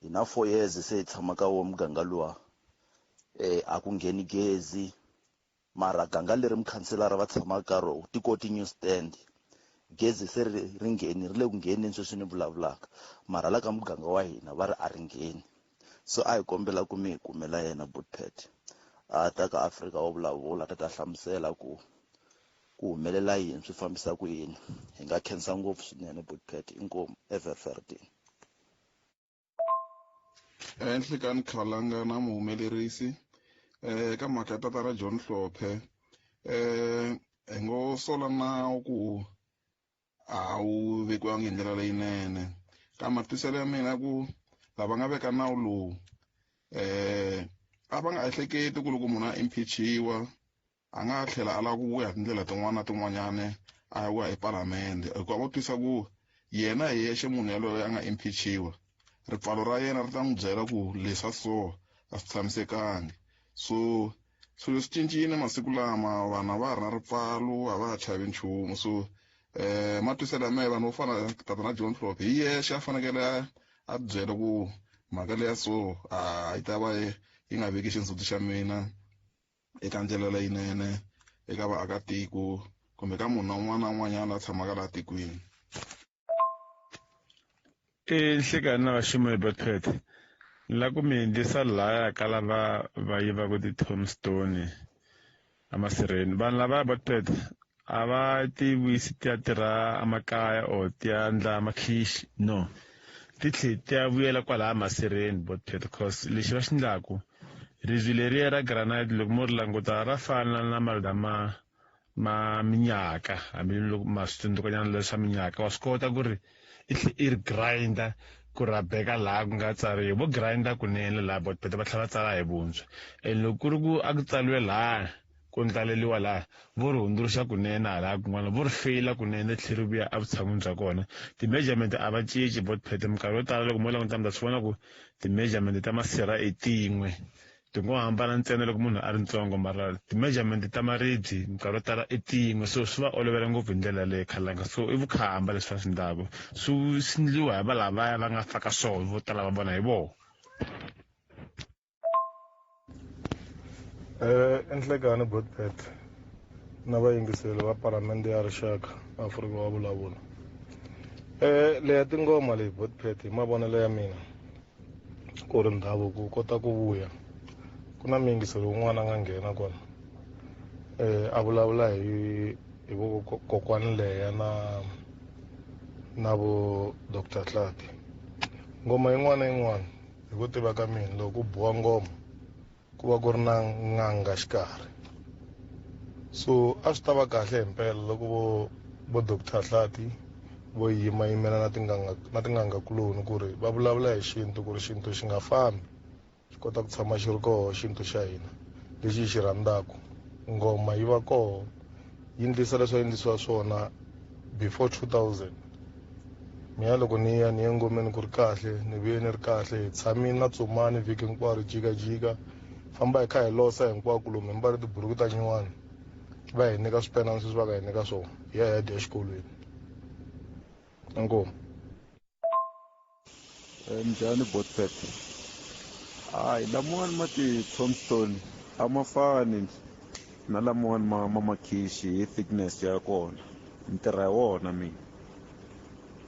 na 4 years se hi tshama ka wo muganga luwa a ku ngheni gezi mara ganga leri mukhanselara va tshama ka ro tikoti new stand gezi se ri ngheni ri le ku ngheneni sweswi ni vulavulaka mara la ka muganga wa hina va ri a ri ngheni so a hi kombela ku mi hi kumela yena Buttpet a ta ka Afrika wa vulavula ta hlamusela ku humelela yini swi fambisa ku yini hi nga khensa ngopfu swinene Buttpet inkomu Everferdin. Nhlikani Khalanga na muhumelerisi ka mhaka ya tata ra John Hlophe hi ngo sola nawu ku a wu vekiwangi hi ndlela leyinene ka matwiselo ya mina ku lava nga veka nawu lowu a va nga ehleketi ku loko munhu a impeachiwa a nga tlhela a lava ku vuya hi tindlela tin'wana na tin'wanyana a ya vuya epalamende hikuva vo twisa ku yena hi yexe munhu yaloye a nga impeachiwa ripfalo ra yena ri ta n'wi byela ku leswi so a swi tshamisekangi so swilo swi cincile masiku lama vana va ha ri na ripfalo a va ha chavi nchumu so matwiselo ya mehe vanhu vo fana tata na John Hlophe hi yexe a fanekele a byela ku mhaka leya so yi ta va yi nga veki xindzhuti xa mina eka ndlela leyinene eka vaakatiko kumbe ka munhu un'wana na un'wanyana a tshamaka laha tikweni. Nhlikani na vaximwe Buttpet la ku mi hindzisa laya ka lava va yivaku ti-tombstone emasirheni vanhu lava Buttpet a va ti vuyisi ti ya tirha emakaya or ti ya ndla makhishi no ti tlhe ti ya vuyela kwalaha masirheni Buttpet cause lexi va xi ndlaku ribye leriya ra granite loko mo ri languta ra fana na marida ma minyaka hambiloko ma swi tsundzukanyana leswa minyaka wa swi kota ku ri i ri grinder ku rabeka laha ku nga tsariwa vo grinder kunene laha Buttpet va tlhela va tsala hi vuntshwa loko ku ri ku a ku tsaliwe laha ku ndlaleliwa laha vo ri hundzuluxa kunene hala kun'wana vo ri feyila kunene tlheri vuya evutshan'wini bya kona ti-measurement a va cinci Buttpet minkarhi yo tala loko mo languta mi ta swi vona ku ti-measurement ta masirha i tin'we ti ngo hambana ntsena loko munhu a ri ntsongo mara ti-measurement ta maribye minkarhi yo tala i tin'we so swi va olovela ngopfu hi ndlela leyi Khalanga so i vukhamba leswi va swi ndlaku swi endliwa hi valavaya va nga faka swona vo tala va vona hi vona. Enhlekani Buttpet na vayingiseli va palamende ya rixaka Afrika wa vulavula leya tingoma leyi Buttpet hi mavonelo ya mina ku ri ndhavuko wu kota ku vuya ku na miyingiselo wun'wana a nga nghena kona a vulavula hi vokokwani leya na vo Dr. Tlhati ngoma yin'wana na yin'wana hi ku tiva ka mina loko ku biwa ngoma ku va ku ri na n'anga xikarhi so a swi ta va kahle hi mpela loko vo Dr. Tlhati vo yimela na tin'anga kuloni ku ri va vulavula hi xintu ku ri xintu xi nga fambi xi kota ku tshama xi ri koho xintu xa hina lexi hi xi rhandzaku ngoma yi va koho yi ndlisa leswi endlisiwa swona before 2000. Mina loko ni ya engomeni ku ri kahle ni vuye ni ri kahle hi tshamini na tsumani vhiki hinkwaro jikajika famba hi kha hi losa hinkwako lomu hi mbale tiburuku ta nyuwani va hi nyika swipenani sweswi va ka hi nyika swona hi ya hi ya dya exikolweni. Inkomu. Njhani Botpet? Hayi lamawani ma ti-Tombstone a ma fani na lamawani ma makhishi hi thickness ya kona ni tirha hi wona mina.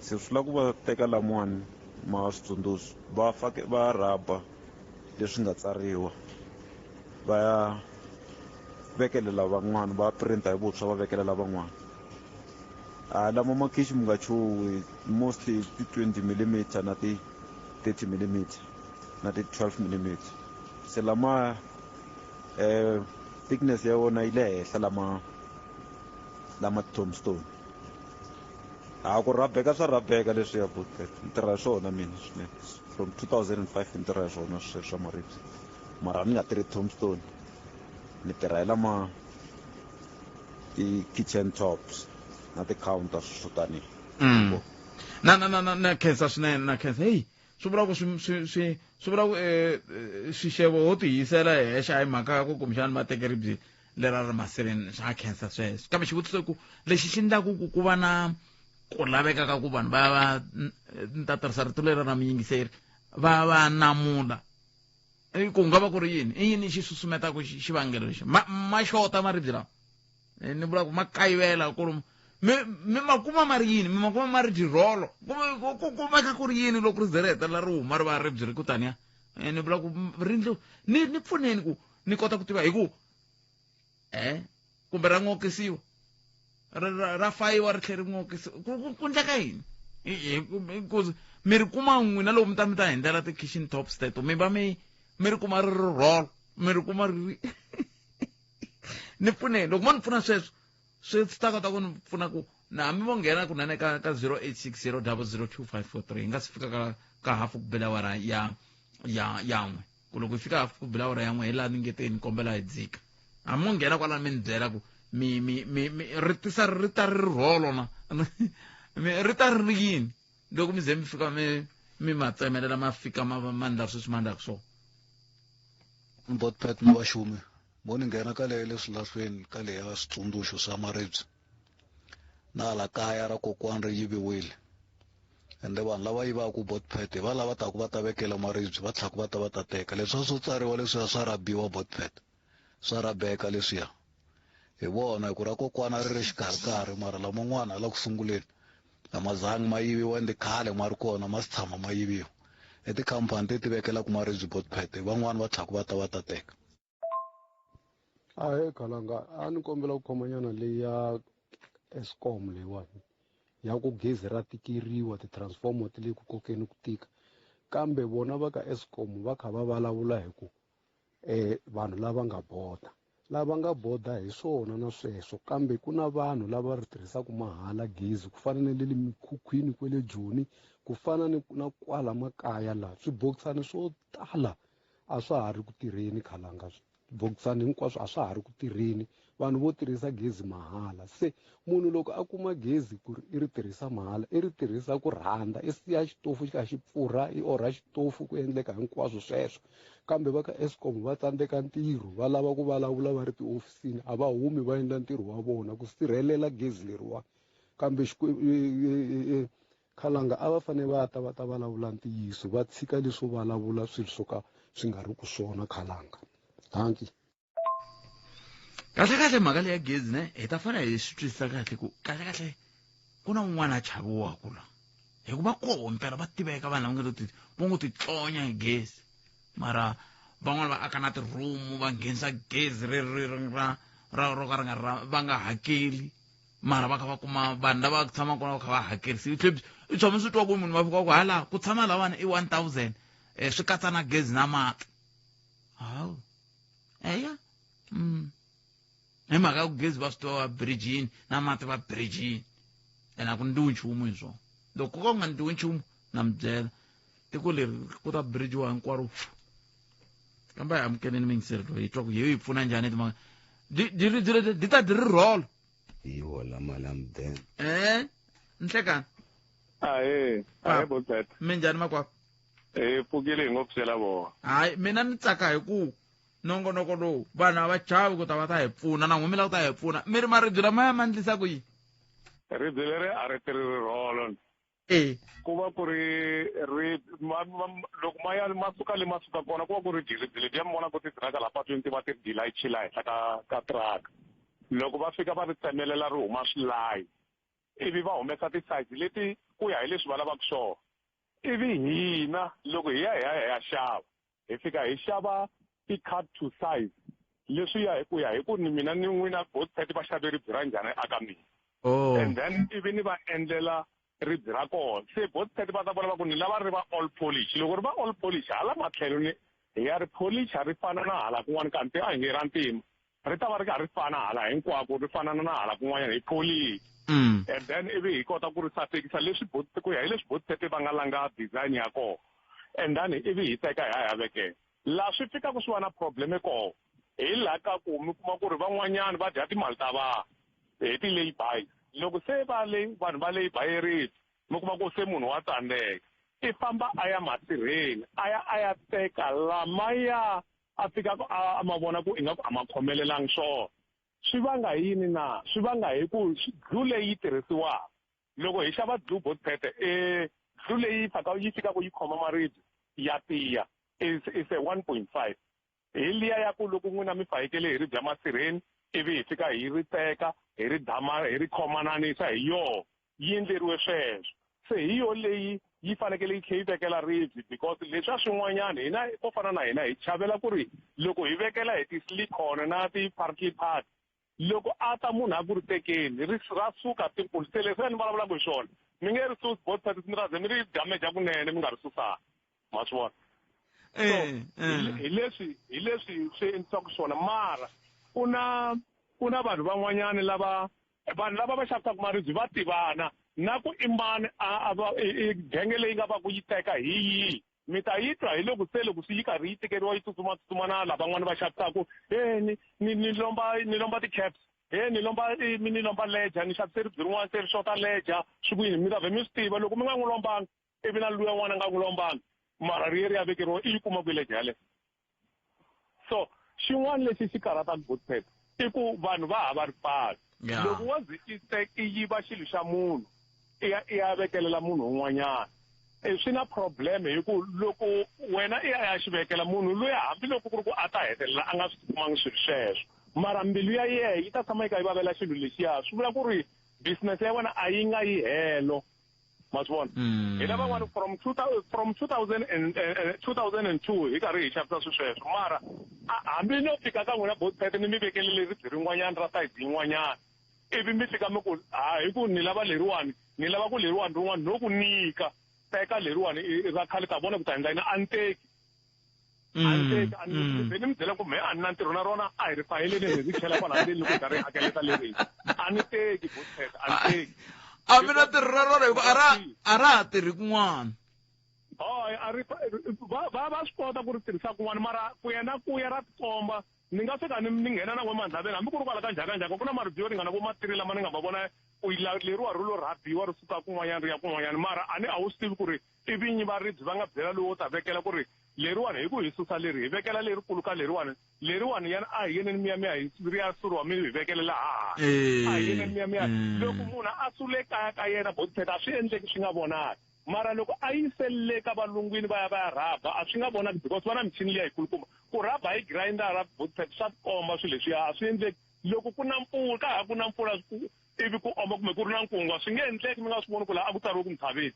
Se swi lava ku va teka lamawani ma switsundzuxo va rhaba leswi nga tsariwa va ya vekelela van'wana va printa hi vuntshwa va vekelela van'wana. Lama makhishi mi nga chuhi mostly ti 20mm na ti 30mm na ti 12mm. Se lama thickness ya wona yi le henhla lama Tombstone. Ku rabeka swa rabeka leswi ya Botpet ni tirha swona mina swinene from 2005 ni tirha swona swa maribye mara ni nga tirhi Tombstone ni tirha hi lama ti-kitchen tops na ti-counters swo tanihi. na khensa swinene na khensa hey swi vula ku swi vula ku swixevo ho tiyisela hexa hi mhaka ya ku kumbexani ma teke ribye lera ri masireni swa khensa sweswo kambe xivutiso ku lexi xi endlaku ku va na ku laveka ka ku vanhu va ni ta tirhisa rito leri ra muyingiseri va namula ku nga va ku ri yini i yini xi susumetaka xivangelo lexi ma xota maribye lawa ni vula ku ma kayivela ku ri mi makuma ma ri yini mi makuma ma ri jirolo kumeka ku ri yini loko ri ze ri hetelela ri huma ri va ribye ri kutaniya ni vula ku rindlo ni pfuneni ku ni kota ku tiva hi ku kumbe ra ngokisiwa ra fayiwa ri tlhela ri ngokisiwa ku ndleka yini because mi ri kuma n'wina loko mi ta hindlela ti-kitchen tops teto mi va mi ri kuma ri rolo mi ri kuma ri ni pfuneni loko mo ni pfuna sweswo swi ta kota ku ni pfuna ku na hambi vo nghena kunene ka 0860002543 hi nga si fika ka hafu ku bela awara yan'we ku loko hi fika hafu ku bela awara yan'we hi laha ni ngeteni kombela hi dzika hambi mo nghena kwala mi ni byela ku ri tisa ri ta ri rholo na ri ta ri yini loko mi ze mi fika mi matsemelela ma fika ma ndla sweswi ma ndlaku swona. Botpet na vaxumi mo ni nghena ka leyi leswi lahlweni ka leya switsundzuxo swa maribye na hala kaya ra kokwani ri yiviwile ende vanhu lava yivaku Botpet va lava taku va ta vekela maribye va tlhaku va ta teka leswiya swo tsariwa leswiya swa rabiwa Botpet swa rabeka leswiya hi vona hi ku ra kokwana ri ri xikarhikarhi mara laman'wana hala ku sunguleni a ma zangi ma yiviwa ende khale ma ri kona ma si tshama ma yiviwa i tikhampani ti vekelaku maribye Botpet van'wani va tlhaku va ta teka. Khalanga a ni kombela ku khomanyana leyi ya Eskom leyiwani ya ku gezi ra tikeriwa ti-transformer ti le ku kokeni ku tika kambe vona va ka Eskom va kha va vulavula hi ku vanhu lava nga boda hi swona na sweswo kambe ku na vanhu lava ri tirhisaka mahala gezi ku fana na le mikhukhwini kwele Joni ku fana na kwala makaya laha swibokisani swo tala a swa ha ri ku tirheni Khalanga bokisani hinkwaswo a swa ha ri ku tirheni vanhu vo tirhisa gezi mahala se munhu loko a kuma gezi ku ri i ri tirhisa mahala i ri tirhisa ku rhanda i siya xitofu xi kha xi pfurha i orha xitofu ku endleka hinkwaswo sweswo kambe va ka Eskom va tsandzeka ntirho va lava ku vulavula va ri tihofisini a va humi va endla ntirho wa vona ku sirhelela gezi leriwani kambe Khalanga a va fane va ta vulavula ntiyiso va tshika leswo vulavula swilo swo ka swi nga ri ku swona Khalanga. Thank you. kahle mhaka leyi ya gezi ne hi ta fana hi swi twisisa kahle ku kahle ku na un'wana a chaviwaku la hikuva koho mpela va tiveka vanhu va ngo ti tlonya hi gezi mara van'wana va aka na ti-room va nghenisa gezi ro ka ri nga va nga hakeli mara va kha va kuma vanhu lava tshama kona va kha va hakerisiwi tlhe i tshama swi twa ku munhu va fika ku hala ku tshama lavana i 1000 swi katsa na gezi na mati hawu eya hi mhaka ya ku gezi va swi tiva va bridgini na mati va bridgini ene a ku ndiwi nchumu hi swona loko ko nga ndiwi nchumu na mi byela tiko leri ku ta bridgiwa hinkwaro kambe hi amukeleni mingiseri loyi hi twa ku hi pfuna njhani timhaka di ta di ri rolo yi hola mali ya mudende Nhlekani Botshet minjhani makwapho pfukile hi ngopfu sela vona hayi mina ni tsaka hi ku nongonoko lowu vanhu a va chavi ku ta va ta hi pfuna na n'wina ku ta hi pfuna mi ri maribye lamaya ma endlisa ku yini ribye leri a ri tirhi rolo ku va ku ri loko ma suka le ma suka kona ku va ku ri dilidili ya mi vona ku ti tiraka la patwini ti va ti dilayichila henhla ka tiraka loko va fika va ri tsemelela ri huma swilayi ivi va humesa ti-size leti ku ya hi leswi va lavaka swona ivi hina loko hi ya xava hi fika hi xava ti-cut to size leswi ya hi ku ni mina ni n'wina Botshet va xave ribye ra njhani aka mina and then ivi ni va endlela ribye ra kona se Botshet va ta vona va ku ni lava ri va all polish loko ri va all polish hala matlhelo ni hi ya ri polish ri fana na hala kun'wana kanti a hi nge ra ntima ri ta va ri karhi ri fana hala hinkwako ri fanana na hala kun'wanyana hi polish and then ivi hi kota ku ri sasekisa leswi ku ya hi leswi Botshet va nga langa design ya kona and then ivi hi teka hi ya vekela laha swi fikaka swi va na probleme kona hi laha ka ku mi kuma ku ri van'wanyana va dya timali ta vanhu hi ti-layby loko se vanhu va layby mi kuma ku se munhu wa tsandzeka i famba a ya masirheni a ya teka lamaya a fikaka a ma vona ku ingaku a ma khomelelangi swona swi vanga yini na swi vanga hi ku glue leyi yi tirhisiwaka loko hi xava glue Botshet glue leyi yi fikaka yi khoma maribye ya tiya is a 1.5 hi liya ya ku loko n'wina mi fayekele hi ri bya masirheni ivi hi fika hi ri teka hi ri dama hi ri khomananisa hi yona yi endleriwe sweswo se hi yo leyi yi fanekele yi tlhe yi vekela ribye because leswiya swin'wanyana hina ko fana na hina hi chavela ku ri loko hi vekela hi ti-silicone na ti-parky part loko a ta munhu a ku ri tekeni ra suka timpulu se leswi ni vulavulaka hi swona mi nge ri susi Botshet mi ra ze mi ri dameja kunene mi nga ri susanga ma swi vona hi leswi swi endlisaka swona mara ku na vanhu van'wanyana lava va xavisaka maribye va tivana na ku i mani genge leyi nga va ku yi teka hi yihi mi ta yi twa hi loko swi yi karhi yi tekeriwa yi tsutsuma na lavan'wana va xavisaka ni lomba ti-caps ni lomba ledger ni xavise ribye rin'wana se ri xota ledger swi kuyini mi ta vhe mi swi tiva loko mi nga n'wi lombanga ivi na luya n'wana nga n'wi lombanga mara ri ri ya vekeriwa i yi kuma ku ledger yaleyo so xin'wana lexi xi karhataka Botshet i ku vanhu va hava ripfalo loko wo ze i yiva xilo xa munhu i ya vekelela munhu un'wanyana swi na probleme hi ku loko wena i ya xi vekela munhu loyi hambiloko ku ri ku a ta hetelela a nga swi kumangi swilo sweswo mara mbilu ya yehe yi ta tshama yi ka yi vavela xilo lexiya swi vula ku ri business ya wena a yi nga yi helo ma swi vona hi lava van'wana from 2002 hi karhi hi xavisa swilo sweswo mara hambi no fika ka n'wina Botshet ni mi vekelele ribye rin'wanyana ra sayizi yin'wanyana ivi mi fika mi ku hi ku ni lava leriwani ni lava ku leriwani rin'wana no ku nyika teka leriwani ra khale ta vona ku ta endla yini a ni teki ni mi byela ku me a ni na ntirho na rona a hi ri fayeleni hi ri chela kwala ndzeni loko hi karhi hi hakeleta leri a ni teki Botshet a ni teki a mi na tirho ra rona hi ku a ra ha tirhi kun'wana va swi kota ku ri tirhisa kun'wana mara ku yena ku ya ra tikomba ni nga fika ni nghena na n'wemandlaveni hambi ku ri kwala ka njhakanjhaka ku na maribye yo ringana vo matiri lama ni nga va vona ku leriwa ri lo rhabiwa ri suka kun'wanyana ri ya kun'wanyana mara a a wu swi tivi ku ri i vinyi va ribye va nga byela lowu wo ta vekela ku ri leriwani hi ku hi susa leri hi vekela lerikulu ka leriwani yana a hi yeneni miyamiya ri ya suriwa mi hi vekele laha a hi yeneni miyamiya loko munhu a sule kaya ka yena Botshet a swi endleki swi nga vonaki mara loko a yiselele ka valungwini va ya rhaba a swi nga vonaki because va na michini liya yikulukumba ku rhaba hi grindera Botshet swa tikomba swilo leswiya a swi endleki loko ku na mpfula ka ha ku na mpfula ivi ku omba kumbe ku ri na nkungwa swi nge endleki mi nga swi voni ku laha a ku tsariwe ku misaveni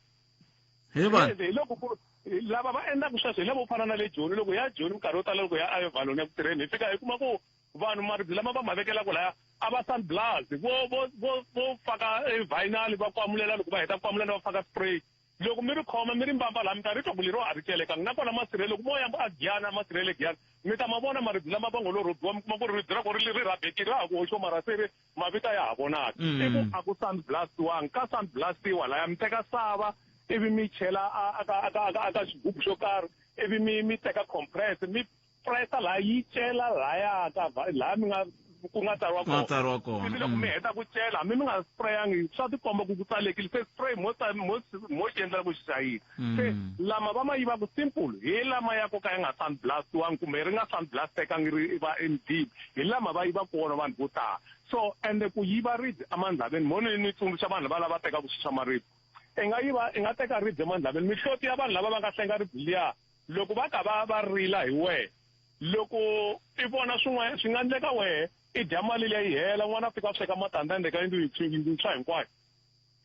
hi loko lava va endlaka sweswo hi lavo fana na le Joni loko ya Joni minkarhi yo tala loko ya evaloni ya ku tirheni hi fika hi kuma ku vanhu maribye lama va ma vekelaka laya a va sunblast vo faka vinyl va kwamulela loko va heta kwamulela va faka spray loko mi ri khoma mi ri mbamba laha mi ta ri twa ku leriwa a ri celekanga nakona masirhele loko mo yamba a giyana masirhele giyana mi ta ma vona maribye lama va ngo lo rhobiwa mi kuma ku ri ribye ra ku ri rhabekile ha ku hoxo mara se ri mavita ya ha vonaka i ku a ku sunblastiwangi ka sunblastiwa laya mi teka sava ivi mi chela aka xigubu xo karhi ivi mi teka compress mi pressa laha yi cela lahaya laha mi nga ku nga tsariwa kona loko mi heta ku cela hambi mi nga sprayangi swa tikomba ku tsalekile se spray mo xi endlela ku xi xayile se lama va ma yivaka simple hi lama ya ko ka yi nga sunblastiwangi kumbe ri nga sunblastekangi ri va indeed hi lama va yiva kona vanhu vo tala so ende ku yiva ribye emandlaveni moni ni tsundzuxa vanhu va lava teka ku xuxa maribye i nga teka ribye emandlaveni mihloti ya vanhu lava va nga hlenga ribye liya loko va ka va rila hi wehe loko i vona swin'wana swi nga endleka wehe i dya mali leyi hela n'wana fika sweka matandza endle ka yindlu hinkwayo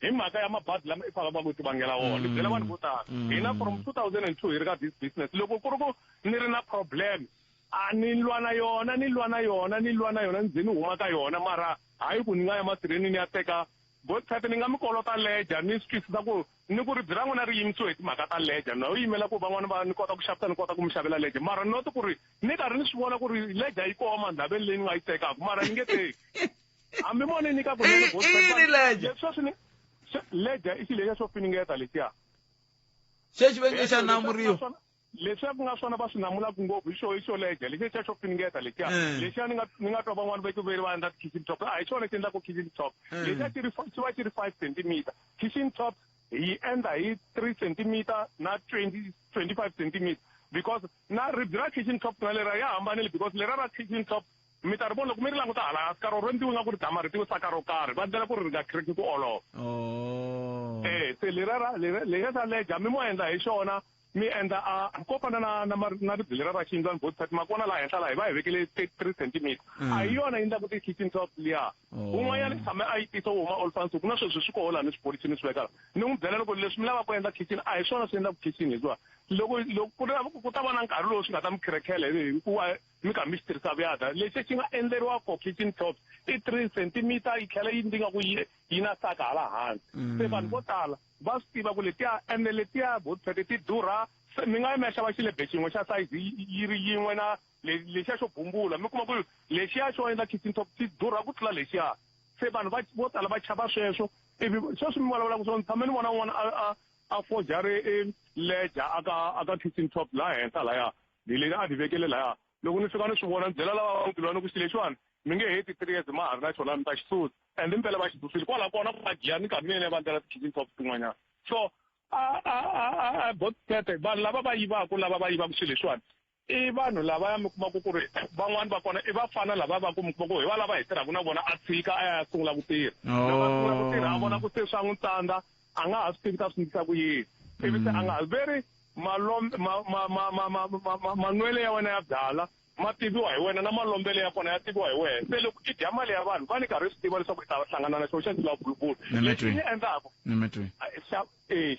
hi mhaka ya mabadi lama i fanele ku ti vangela wona ni byela vanhu vo tala hina from 2002 hi ri ka this business loko ku ri ku ni ri na problem a ni lwa na yona ndzeni huma ka yona mara hayi ku ni nga ya matirheni ni ya teka botsati ni nga mi kolota ledya ni swi twisisa ku ni ku ribye ra n'wina ri yimisiwe hi timhaka ta ledya no yimela ku van'wana va ni kota ku xavisa ni kota ku mi xavela ledya mara not ku ri ni karhi ni swi vona ku ri ledya yi koma ndhaveni leyi ni nga yi tekaka mara ni nge teki hambi mo ni nyika kunene ledya i xilexa xo finingeta letiya xexi va nge xa namuriwa leswiya ku nga swona va swi namulaka ngopfu hi xo ledya lexiya xo finingeta letiya lexiya ni nga twa van'wana vekuveri va endla kitchen top a hi xona xi endlaku kitchen top lexiya xi va xi ri 5 centimeter kitchen top hi endla hi 3 centimeter na 25 centimeter because na ribye ra kitchen top na lera ya hambanile because lera ra kitchen top mi ta ri vona loko mi ri languta hala hansi ka ro endliwe nga ku ri dama ri tiwisaka ro karhi va ndlela ku ri nga khiriki ku olova se leriya ra ledya mi mo endla hi xona mi endla ko fana na ribye lera ra xiyindlwana botsati ma kona laha henhla laha hi va hi vekele 3 centimeter a hi yona yi endlaku ti-kitchen top liya un'wanyana i tshame a yi tisa wo huma olfansi ku na sweswi swi koho laha ni swipolicini swi vekaka ni n'wi byela loko leswi mi lavaka ku endla kitchen a hi swona swi endlaku kitchen hikuva loko ku ta va na nkarhi lowu swi nga ta mi khirhekhela hikuva mi kha mi xi tirhisa vyada lexi xi nga endleriwa for kitchen tops i 3 centimeter yi tlhela yi ndzi nga ku yi na saka hala hansi se vanhu vo tala va swi tiva ku letiya ende letiya botsati ti durha mi nga yi mi ya xava xilebhe xin'we xa sayizi yi ri yin'we na lexiya xo bumbula mi kuma ku lexiya xo endla kitchen top ti durha ku tlula lexiya se vanhu vo tala va chava sweswo ivi sweswi mi vulavulaka swona tshame ni vona n'wana a fojari ledya aka kitchen top laha henhla laya leyi a ti vekele laya loko ni fika ni swi vona ni byela lava va n'wi ku xi lexiwani mi nge heti 3 years ma ha ri na xona mi ta xi susa ende impela va xi susile kwala kona va dya ni karhi ni yene va ndlela ti-kitchen top tin'wanyana so botsete vanhu lava va yivaka swilo leswiwani i vanhu lavaya mi kumaka ku ri van'wani va kona i vafana lava va ku mi kuma ku hi va lava hi tirhaka na vona a tshika a ya sungula ku tirha loko a sungula ku tirha a vona ku se swa n'wi tsandza a nga ha swi tivi ta swi ndlisa ku yini ivi se a nga veri manwele ya wena ya byala ma tiviwa hi wena na malombelo ya kona ya tiviwa hi wena se loko i dya mali ya vanhu va ni karhi swi tiva leswaku i ta hlangana na xo xa xilawabulubulu leswi ni endlaku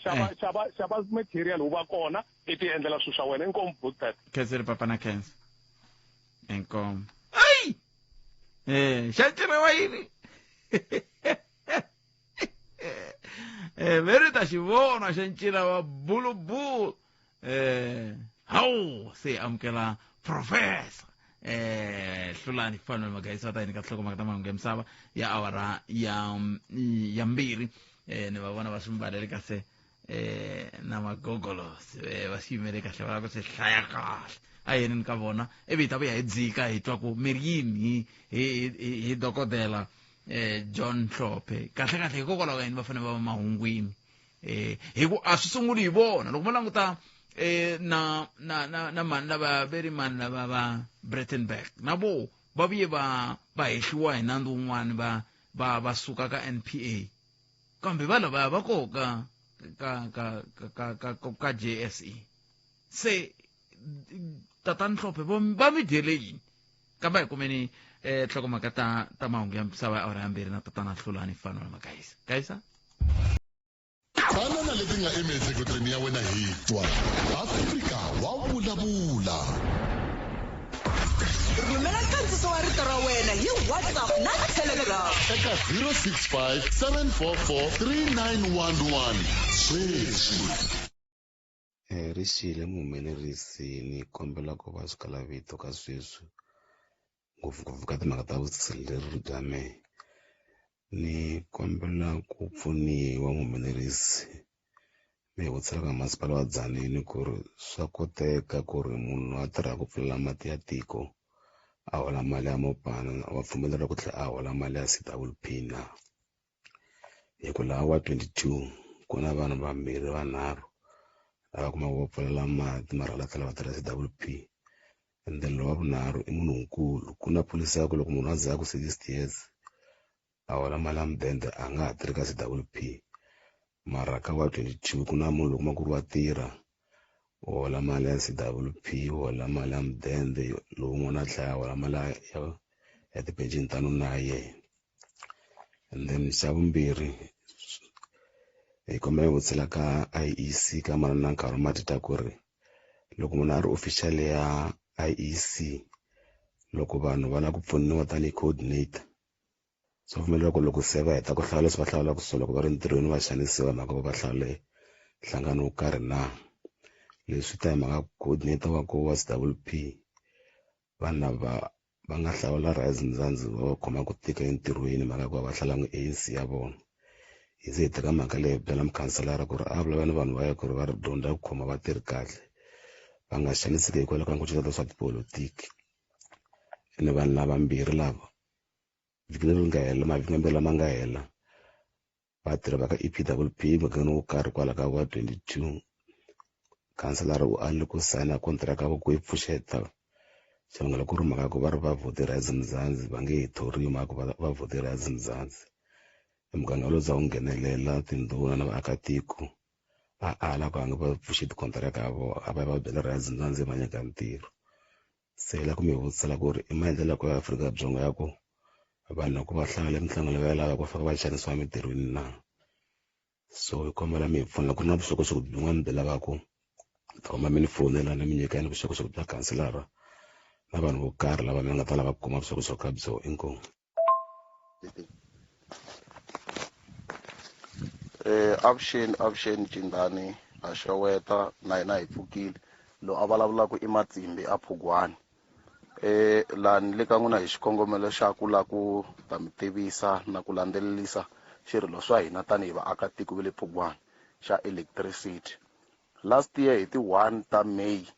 xava material wu va kona i ti endlela swilo swa wena inkomu botsete khenseri papa na khensa inkomu ai xa tirhiwa yini veri ta xi vona xa ncila wa bulubulu hawu se amukela professor Hlulani Fanele Magayisa ta ni ka tlhoko ta mahungu ya misava ya awara ya mbirhi ni va vona va swi mbalele kahle na magogolosi va xiyimele kahle va lava ku se hlaya kahle a yeni ni ka vona ivi hi ta vuya hi dzika hi twa ku mi ri yini hi dokodela John Hlophe kahle hikokwalaho ka yini va fanele va va mahungwini hi ku a swi sunguli hi vona loko mo languta na mani lava veri mani lava va Brettenberg na vo va vuye va hehliwa hi nandzu wun'wani va suka ka NPA kambe va lavaya va koka ka JSE se tatani Hlophe va mi dyele yini kambe hi kumeni nhlokomhaka ta mahungu ya misava ya awara ya mbirhi na tatana Hlulani Fanele Magayisa banana leti nga emiehleketweni ya wena hi twa Afrika wa vulavula rhumela nkandziso wa rito ra wena hi WhatsApp na Telegram eka 065 744 3911 sweswi ri xile muhumelerisi ni kombela ku va swikala vito ka sweswi ngopfungopfu ka timhaka ta vusirheleri bya mehe ni kombela ku pfuniwa muhumelerisi mi vutselaka masipala wa Dzanini ku ri swa koteka ku ri munhu a tirha ku pfulela mati ya tiko a hola mali ya mobana wa pfumelela ku tlhela a hola mali ya CWP na? Hi ku laha wa 22 ku na vanhu vambirhi vanharhu lava kuma vo pfulela mati mara la tlhela va tirha CWP, and then lowa vunharhu i munhu nkulu. Ku na polisi ya ku loko munhu a za ku 60 years a hola mali ya mudende a nga ha tirhi ka CWP, mara ka wa 22 ku na munhu loko ma ku ri wa tirha u hola mali ya CWP, u hola mali ya mudende, lowun'wana a tlhela hola mali ya tipenceni tano na yena. And then xa vumbirhi hi kombela vutsela ka IEC ka mara na nkarhi mati ta ku ri loko munhu a ri official ya IEC, loko vanhu va lava ku pfuniwa tanihi coordinator, swi pfumelela ku loko se va heta ku hlawula leswi va hlawulaka swona loko va ri ntirhweni va xanisiwa hi mhaka va hlawule nhlangano wo karhi na. Leswi ta hi mhaka coordinator wa ko wa CWP vanhu lava va nga hlawula Rise Mzansi va khoma ku tika entirhweni mhaka ku va hlalangi ANC ya vona. Hi ze hi teka mhaka leyi byela mukhanselara ku ri a vulavula ni vanhu va ya ku ri va ri dyondza ku khoma vatirhi kahle va nga xaniseki hikwalaho ka nkucetelo swa tipolotiki. Ni vanhu lavambirhi lava vhiki leri nga hela mavhiki mambirhi lama nga hela vatirhi va ka EPWP mugangeni wo karhi kwala ka wa 22 khanselara u alile ku sayina kontiraka ku yi pfuxeta xivangelo ku ri mhaka ku va ri va vote Rise Mzansi va nge hi thoriwi mhaka ku va vote Rise Mzansi. Muganga lo za wu nghenelela tindhuna na vaakatiko a ala ku hangi va pfuxe tikontiraka ya vona a va byela Rise Mzansi va nyika ntirho. Se hi la ku mi vutisela ku ri i maendlelo ya Afrika-Dzonga ya ku vanhu loko va hlangana mitlangu leyi va lava ku fika va xanisiwa emitirhweni na? So hi kombela mi hi pfuna ku ri na vuxokoxoko byin'wana byi lavaka ta kuma mi ni fonela ni mi nyikani vuxokoxoko bya khanselara na vanhu vo karhi lava mi nga ta lava ku kuma vuxokoxoko ka byo. Inkomu. Avuxeni Jindani a xeweta na hina hi pfukile. Lo a vulavulaka i Matsimbi a Phugwani. Laha ni le ka n'wina hi xikongomelo xa ku la ku ta mi tivisa na ku landzelelisa xirilo swa hina tanihi vaakatiko va le Phugwani xa electricity. Last year hi ti 1 ta May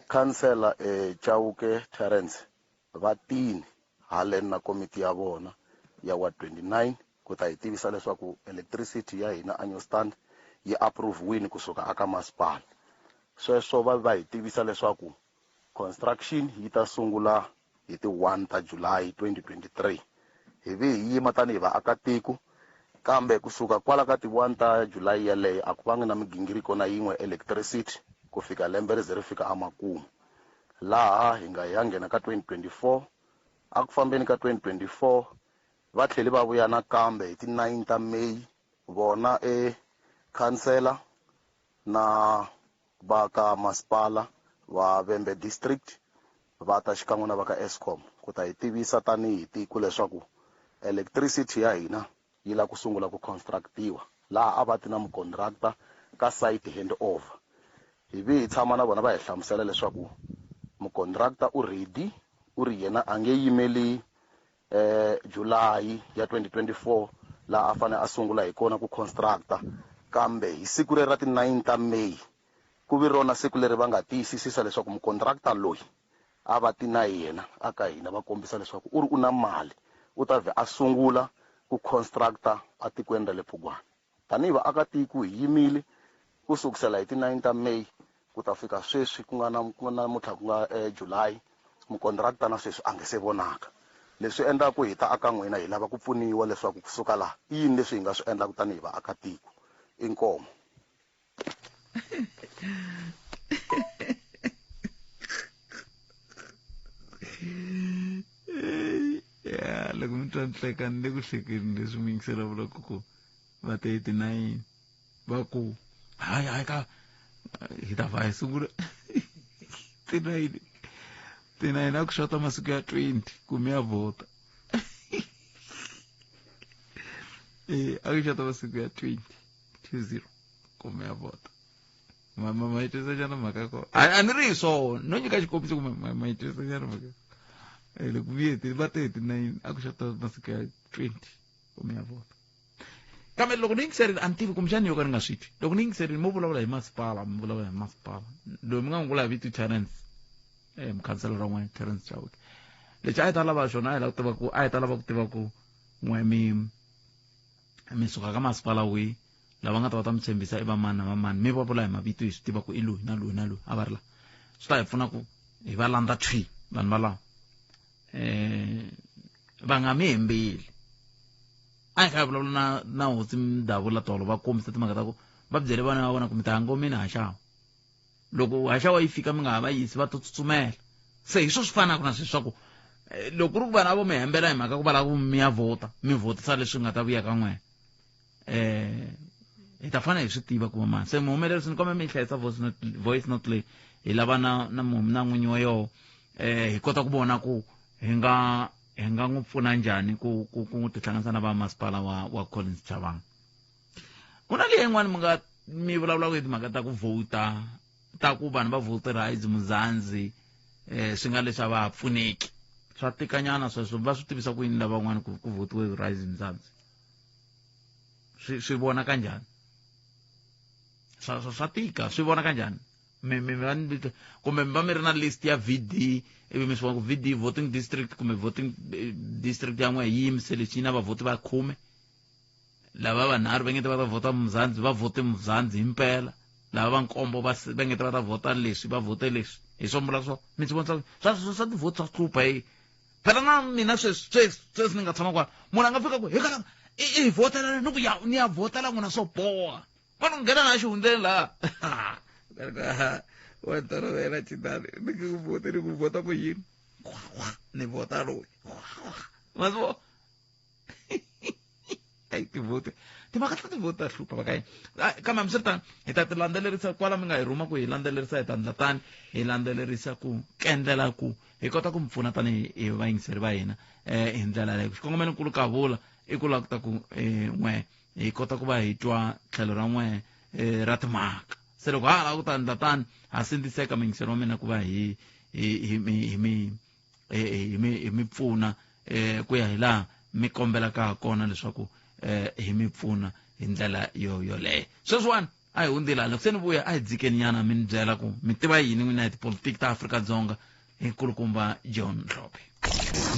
Councillor Chauke Terence va tini haleni na komiti ya vona ya wa 29 ku ta hi tivisa leswaku electricity ya hina annual stand yi approve kusuka aka masipala. Sweswo va hi tivisa leswaku construction yi ta sungula hi ti 1 ta July 2023. Hi vi hi yima tanihi vaakatiko kambe kusuka kwala ka ti 1 ta July yaleyo a ku vangi na migingiriko na yin'we electricity ku fika lembe ri fika amakumu. Laha hi nga ya nghena ka 2024 a ku fambeni ka 2024 va tlheli va vuya nakambe hi ti 9 ta May vona councillor na va ka masipala wa Vhembe district va ta xikan'we na va ka Eskom ku ta hi tivisa tanihi tiko leswaku electricity ya hina yi la ku sungula ku constructiwa laha a va ti na mucontractor ka site handover. Hi vi hi tshama na vona va hi hlamusela leswaku mucontractor u ready u ri yena a nge yimeli July ya 2024 laha a fane a sungula hi kona ku constructa, kambe hi siku leri ra ti 9 ta May ku vi rona siku leri va nga tiyisisisa leswaku mucontractor loyi a va ti na yena aka hina va kombisa leswaku u ri u na mali u ta a sungula ku constructa a tikweni ra le Phugwani. Tanihi vaakatiko hi yimile ku sukusela hi ti 9 ta May ku ta fika sweswi ku nga namuntlha ku nga July mucontractor na sweswi a nge se vonaka. Leswi endlaku hi ta aka n'wina hi lava ku pfuniwa leswaku kusuka laha i yini leswi hi nga swi endlaku tanihi vaakatiko. Inkomo. Ya loko mi twa nhleka ni le ku hlekeni leswi mi yingisela vulaka ku va ta 89 va ku hayi ka hi ta va hi sungula tinayini a ku xota masiku ya 20 ku mi ya vhota a ku xota masiku ya 20 ku mi ya vhota. Ma yi twisa njhani mhaka ko a ni ri hi swona no nyika xikombiso ku ma yi twisa njhani mhaka loko vi va ta 89 a ku xota masiku ya 20 ku mi ya vhota. Kambe loko ni yingiserile a ni tivi kumbexani yo ka ni nga swi twi. Loko ni yingiserile mo vulavula hi masipala loyi mi nga n'wi vula hi vito Terence mukhanselara n'wana Terence Chauke lexi a yi ta lava xona a yi ta lava ku tiva ku n'we mi suka ka masipala wihi lava nga ta va ta mi tshembisa i va mani na va mani mi va vula hi mavito hi swi tiva ku i loyi na loyi na loyi a va ri la swi ta hi pfuna ku hi va landza thwi vanhu valava va nga mi hembeli a hi kha hi vulavula na hosi Mdavula tolo va kombisa timhaka ta ku va byele vana va vona ku mi ta ngomeni haxawa loko haxawa yi fika mi nga ha va yisi va to tsutsumela se hi swo swi fanaka na sweswi swa ku loko ri ku vana vo mi hembela hi mhaka ku va lava ku mi ya vhota mi vhotisa leswi nga ta vuya ka n'wena hi ta fana hi swi tiva ku va mani se muhumelerisi ni kombe mi hlayisa voice note leyi hi lava na n'winyi wa yoho hi kota ku vona ku hi nga n'wi pfuna njhani ku tihlanganisa na va masipala wa Collins Chavanga. Ku na leyi yin'wana mi vulavulaka hi timhaka ta ku vhota ta ku vanhu va voterize Muzanzi swi nga leswi a va ha pfuneki swa tikanyana sweswo va swi tivisa ku yini lavan'wana ku votiwe rise Muzanzi swi vona kanjhani swa tika swi vona kanjhani kumbe mi va mi ri na list ya VD ivi mi swi vona ku VD voting district kumbe voting district ya n'we yi yimisele xi na vavhoti va 10 lava vanharhu va ngete va ta vhota Muzanzi va vote Muzanzi himpela lava va nkombo va ngete va ta vhota leswi va vote leswi hi swombula swo mi swi vona swa tivhoti swa hlupha hi phela na mina sweswi ni nga tshama kwala munhu a nga fika ku hi vhotela ni ku ni ya vhotela n'wina swo boha vana ku nghena na xihundleni laha wa tolovela chitani ni ku vhota ku yini ni vhota loyi ma swi vona ai tivhoti timhaka ta tivhoti ta hlupha va ka yini kambe hambiswiritano hi ta ti landzelerisa kwala mi nga hi rhuma ku hi landzelerisa hi ta ndla tani hi landzelerisa ku kendlela ku hi kota ku mi pfuna tani hi vayingiseri va hina hi ndlela leyo xikongomelonkulu ka vula i ku lava ku ta ku n'we hi kota ku va hi twa tlhelo ra n'we ra timhaka se loko ha lava ku ta ndla tani ha sindziseka miyingiseri wa mina ku va hi mi pfuna ku ya hi laha mi kombelaka ha kona leswaku hi mi pfuna hi ndlela yoleyo sweswiwani a hi hundzila loko se ni vuya a hi dzikeni nyana mi ni byela ku mi tiva yini n'wina hi tipolitiki ta Afrika-Dzonga hi nkulukumba John Ndlope.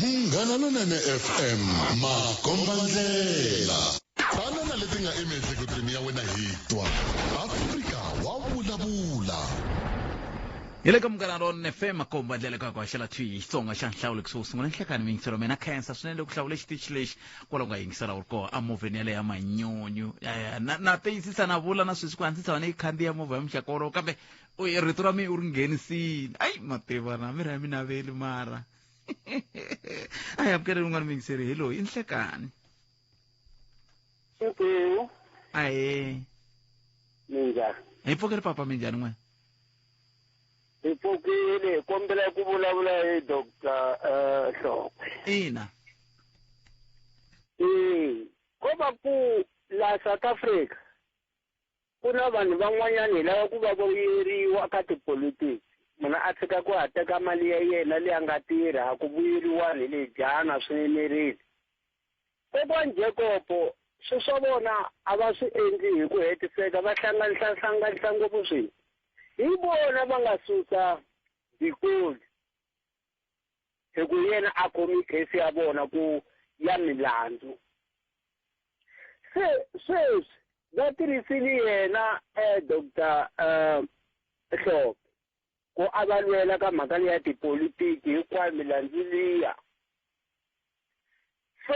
Munghana Lonene FM makombandlela fana na leti nga emiehleketweni ya wena hi twa Afrika wa vulavula hi le ka Munghana Lonene FM makombandlela ka haxela thwi hi Xitsonga xa nhlawulo kusuka sungula nhlekani miyingiselo mena khensa swinene ku hlawula xitichi lexi kwala ku nga yingisela wu ri koho a movheni ya le ya manyonyo na tiyisisa na vula na sweswi ku andzisa wane yi khandziya movha ya muxaka wolowo kambe rito ra mi u ri nghenisile ai mativana mi ri ya mi naveli mara a hi amukeleli un'wana miyingiseri hi loyi i nhlekani ahe minjhani hi pfukeli papa minjhani n'wena hi pfukile kombela ku vulavula hi Dr. Hlophe ina ko va ku la South Africa ku na vanhu van'wanyana hi lava ku va vuyeriwa ka tipolitiki munhu a tshika ku ha teka mali ya yena leyi a nga tirha a ku vuyeriwani le jana swi enerile kokwana Jacob swi swa vona a va swi endli hi ku hetiseka va hlanganisa ngopfu swilo hi vona va nga susa Bikoli hi ku yena a khomi case ya vona ku ya milandzu se sweswi va tirhisile yena Dr. Hlophe ku avalwela ka mhaka leyi ya tipolitiki hinkwayo milandzu liya so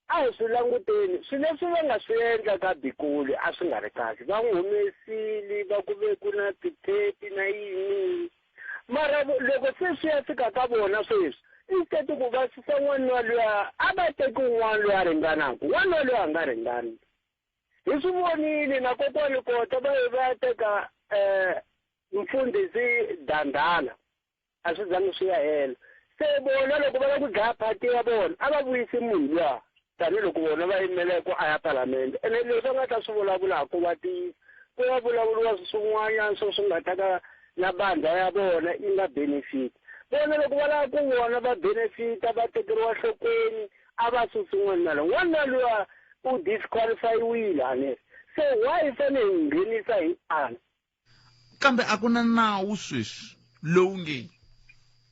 a hi swi languteni swilo leswi va nga swi endla ka Bikoli a swi nga ri kahle va n'wi humesile va ku ve ku na titepi na yini mara loko se swi ya fika ka vona sweswi instead ku va susa n'wana luya a va teki un'wana loyi a ringanaka n'wana loyi a nga ringani hi swi vonile na kokwani kota va ya teka mfundhisi Dandala a swi zangi swi ya hela se vona loko va lava ku dlaya phati ya vona a va vuyisi munhu luya tanihiloko vona va yimele ku aya palamende ene leswi va nga ta swi vulavulaka ku va tiyisa ku va vulavuliwa swin'wanyana swi nga ta ka na bandla ya vona yi nga benefit vona loko va lava ku vona va benefita va tekeriwa nhlokweni a va susi n'wana n'wana luya u disqualified ane se why fanele hi nghenisa hi ana kambe a ku na nawu sweswi lowu nge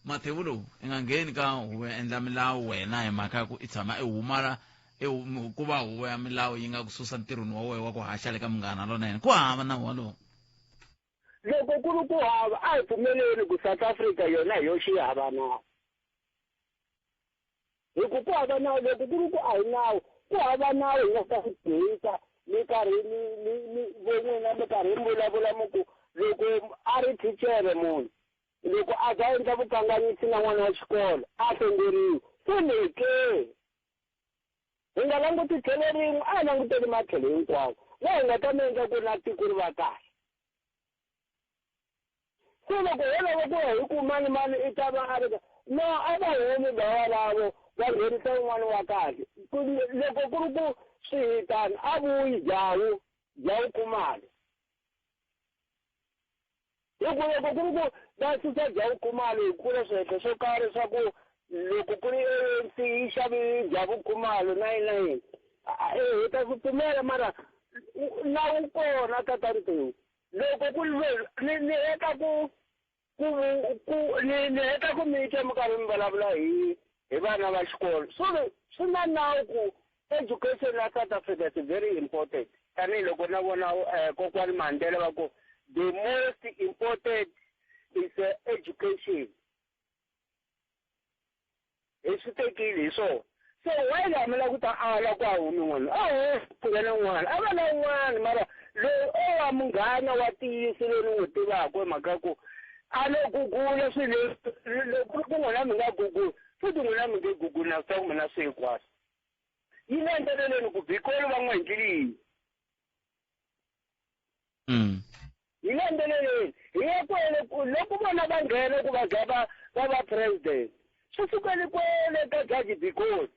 Mathewu lowu i nga ngheni ka huvo ya endla milawu wena hi mhaka ya ku i tshama i huma ku va huvo ya milawu yi nga ku susa ntirhweni wa wena wa ku haxa le ka Munghana Lonene ku hava nawu walowo. Loko ku ri ku hava a hi pfumeleli ku South Africa yona hi yoxe yi hava nawu. Hi ku hava nawu loko ku ri ku a hi nawu ku hava nawu hi nga ta swi tirhisa mi karhi mi von'wina mi karhi mi vulavula mi ku loko a ri thichere munhu loko a za endla vukanganyisi na n'wana wa xikolo a hlongoriwi funeke hi nga languti tlhelo rin'we a hi languteli matlhelo hinkwawo la hi nga ta mi endla ku na tiko ri va kahle. Se loko ho lava ku ya hi ku mani i ta va a ri no a va humi valavo va nghenisa un'wana wa kahle loko ku ri ku swihitana a vuyi Jawu Khumalo loko ku ri ku va susa Jawu Khumalo hi kula swihehlo swo karhi swa ku loko ku ri ANC yi xavi Jawu Khumalo 99 hi ta swi pfumela mara nawu kona tatantiwe loko ku ni heta ni heta ku mi twa mi karhi mi vulavula hi vana va xikolo so swi na nawu ku education ya South Africa is very important tanihiloko na vona kokwani Mandela va ku the most important is education hi swi tekile hi swona so why la mi la ku ta ala ku a humi n'wana a pfulena n'wana a va na un'wana mara loyi o wa munghana wa tiyisi loyi ni n'wi tivaka hi mhaka ku a lo gugula swilo loko ku n'wina mi nga guguli futhi n'wina mi nge guguli na swa ku mina swi hinkwaswo yi le endleleni ku Bikolo va n'wi endlile yi le endleleni hi ye kwele loko vona va nghena ku va va president swi sukeli kwele ka Jaji Bikolo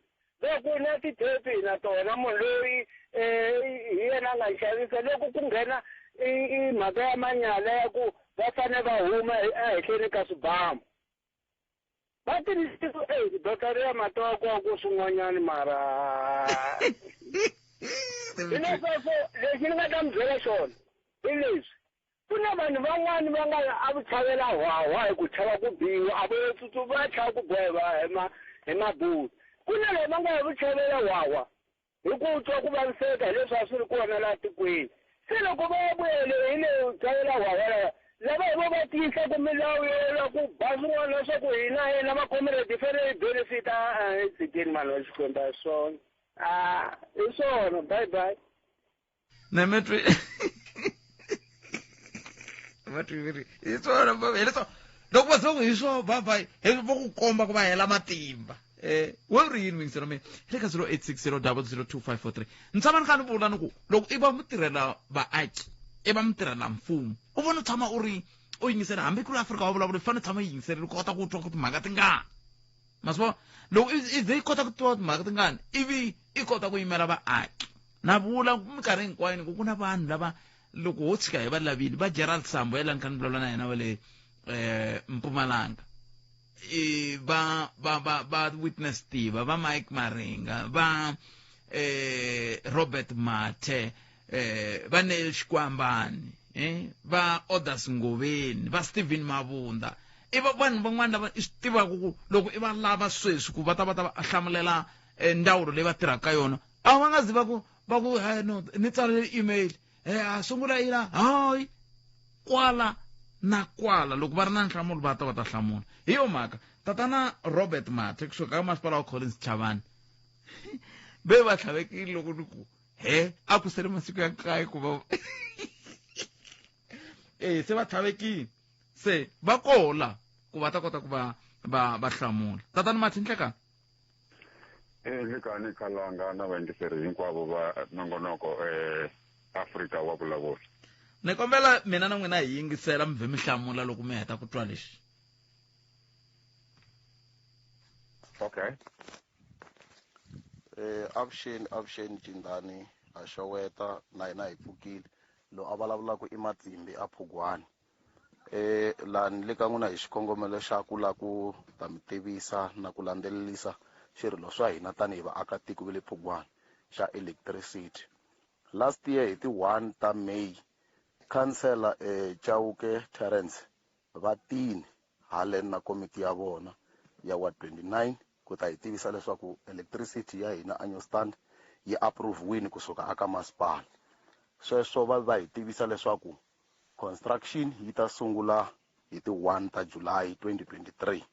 loko na titepi na tona munhu loyi hi yena a nga xavisa loko ku nghena i mhaka ya manyala ya ku va fanele va huma ehenhleni ka swibamu va tirhisi dotari ya matoko wa ku swin'wanyani mara hileswaku lexi ni nga ta mi byela xona hi leswi ku na vanhu van'wani va nga a vu chavela hwahwa hi ku chava ku biwa a vo va chava ku boheva hi mabulu ku na lava va nga hi vu chavela hwahwa hi ku twa ku vaviseka hi leswi a swi ri kona laha tikweni se loko va ya vuyele hi le chavela hwahwa lava hi vo va tiyisa ku milawu yo ku ba swin'wana leswaku hina yena va comrade fanele hi benefit tshikeni mani wa xikwembu swona hi swona bye bye nemetwi hi swona loko va zoko hi swo bye vo ku komba ku va hela matimba we ri yini mingiselo mina hi le ka 0860002543 ni tshama ni kha ni vula ni ku loko i va mutirhela vaaki i va mutirhela mfumo u vona u tshama u yingisela hambi ku ri Afrika wa vulavula i fanele tshama yi yingiserile kota ku twa ku timhaka tingani masvo loko i ze i kota ku twa timhaka tingani ivi i kota ku yimela vaaki na vula minkarhi hinkwayo ku na vanhu lava loko ho tshika hi va lavile va Gerald Sambo yela ni kha ni vulavula na yena va le Mpumalanga va Witness Tiva va Mike Maringa va Robert Mathe va Neil Xikwambani va Odas Ngoveni va Stephen Mabunda i va vanhu van'wana lava i swi tivaka ku loko i va lava sweswi ku va ta hlamulela ndawulo leyi va tirhaka yona a va nga zi va ku no ni tsalele email a sungula ina hayi kwala na kwala loko va ri na nhlamulo va ta hlamula hi yo mhaka tatana Robert Mathe kusuka ka masipala wa Collins Chavani ve va tlhavekile loko ni ku a ku sele masiku ya nkaye ku va se va tlhavekile se va kola ku va ta kota ku va hlamula tatana Mathe nhleka nhlekani Khalanga na vaingiseri hinkwavo va nongonoko Afrika wa vulavula ni kombela mina na n'wina hi yingisela mi vhe mi hlamula loko mi heta ku twa lexi okay avuxeni Jindani a xeweta na hina hi pfukile lo a vulavulaka i Matsimbi a Phugwani laha ni le ka n'wina hi xikongomelo xa ku la ku ta mi tivisa na ku landzelelisa xirilo swa hina tanihi vaakatiko va le Phugwani xa electricity last year hi ti 1 ta May councillor Chauke Terence vatini Halen na komiti ya vona ya Ward 29 ku ta hi tivisa leswaku electricity ya hina annual stand yi approve wini kusuka aka masipala. Sweswo va hi tivisa leswaku construction yi ta sungula hi ti 1 ta July 2023.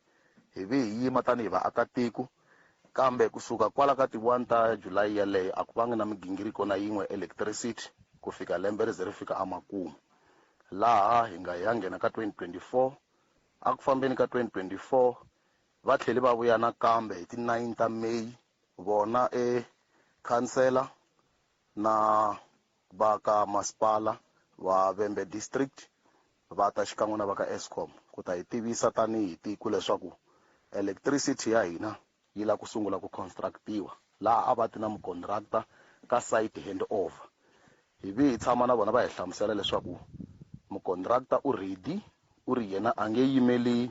Hi hi yima tanihi vaakatiko, kambe kusuka kwala ka ti 1 ta July yaleyo a ku vangi na migingiriko na yin'we electricity ku fika lembe ri ze ri fika amakumu. Laha hi nga ya nghena ka 2024, a ku fambeni ka 2024 va tlhele va vuya nakambe hi ti 9 ta May vona councillor na va ka masipala wa Vhembe district va ta xikan'we na va ka Eskom ku ta hi tivisa tanihi tiko leswaku electricity ya hina yi la ku sungula ku constructiwa, laha a va ti na mucontractor ka site handover. Hi tshama na vona va hi hlamusela leswaku mucontractor u ready, u ri yena a nge yimeli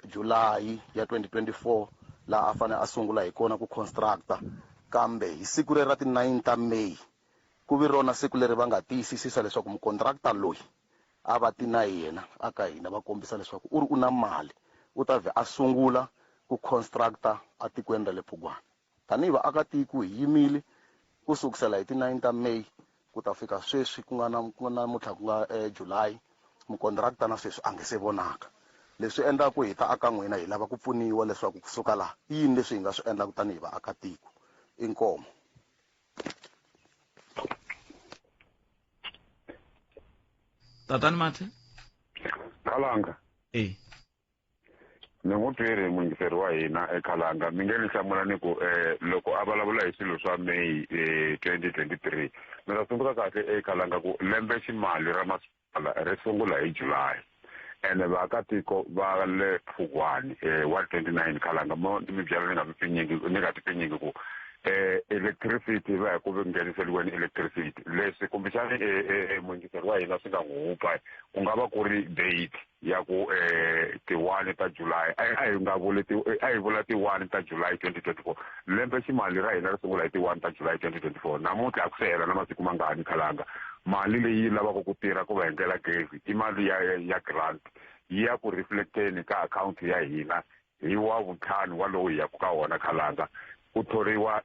July ya 2024 laha a fane a sungula hi kona ku constructa, kambe hi siku leri ra ti 9 ta May ku vi rona siku leri va nga tiyisisisa leswaku mucontractor loyi a va ti na yena aka hina va kombisa leswaku u ri u na mali u ta ve a sungula ku constructa a tikweni ra le Phugwana. Tanihi vaakatiko hi yimile ku sukusela hi ti 9 ta May ku ta fika sweswi ku nga namuntlha ku nga July, mucontractor na sweswi a nge se vonaka. Leswi endlaku hi ta aka n'wina hi lava ku pfuniwa leswaku kusuka laha i yini leswi hi nga swi endlaku tanihi vaakatiko. Inkomo. Tatani Mathe Khalanga ni n'wi twile muingiseri wa hina eKhalanga. Mi nge ni hlamula ni ku loko a vulavula hi swilo swa May 2023 mi ta tsundzuka kahle eKhalanga ku lembe ximali ra masipala ri sungula hi July, ene vaakatiko va le Phugwani wa 29 Khalanga mi byela ni nga ti pfinyingi ku electricity va hi ku ngheniseliweni electricity. Leswi kumbexani muingiseri wa hina swi nga n'wi hupa ku nga va ku ri date ya ku ti 1 ta July, a hi vula ti 1 ta July 2024. Lembe ximali ra hina ri sungula hi ti 1 ta July 2024. Namuntlha a ku se hela na masiku mangani Khalanga. Mali leyi lavaka ku tirha ku va endlela gezi i mali ya grant yi ya ku reflecteni ka account ya hina hi wa vutlhanu wa lowu hi yaku ka wona Khalanga. Ku thoriwa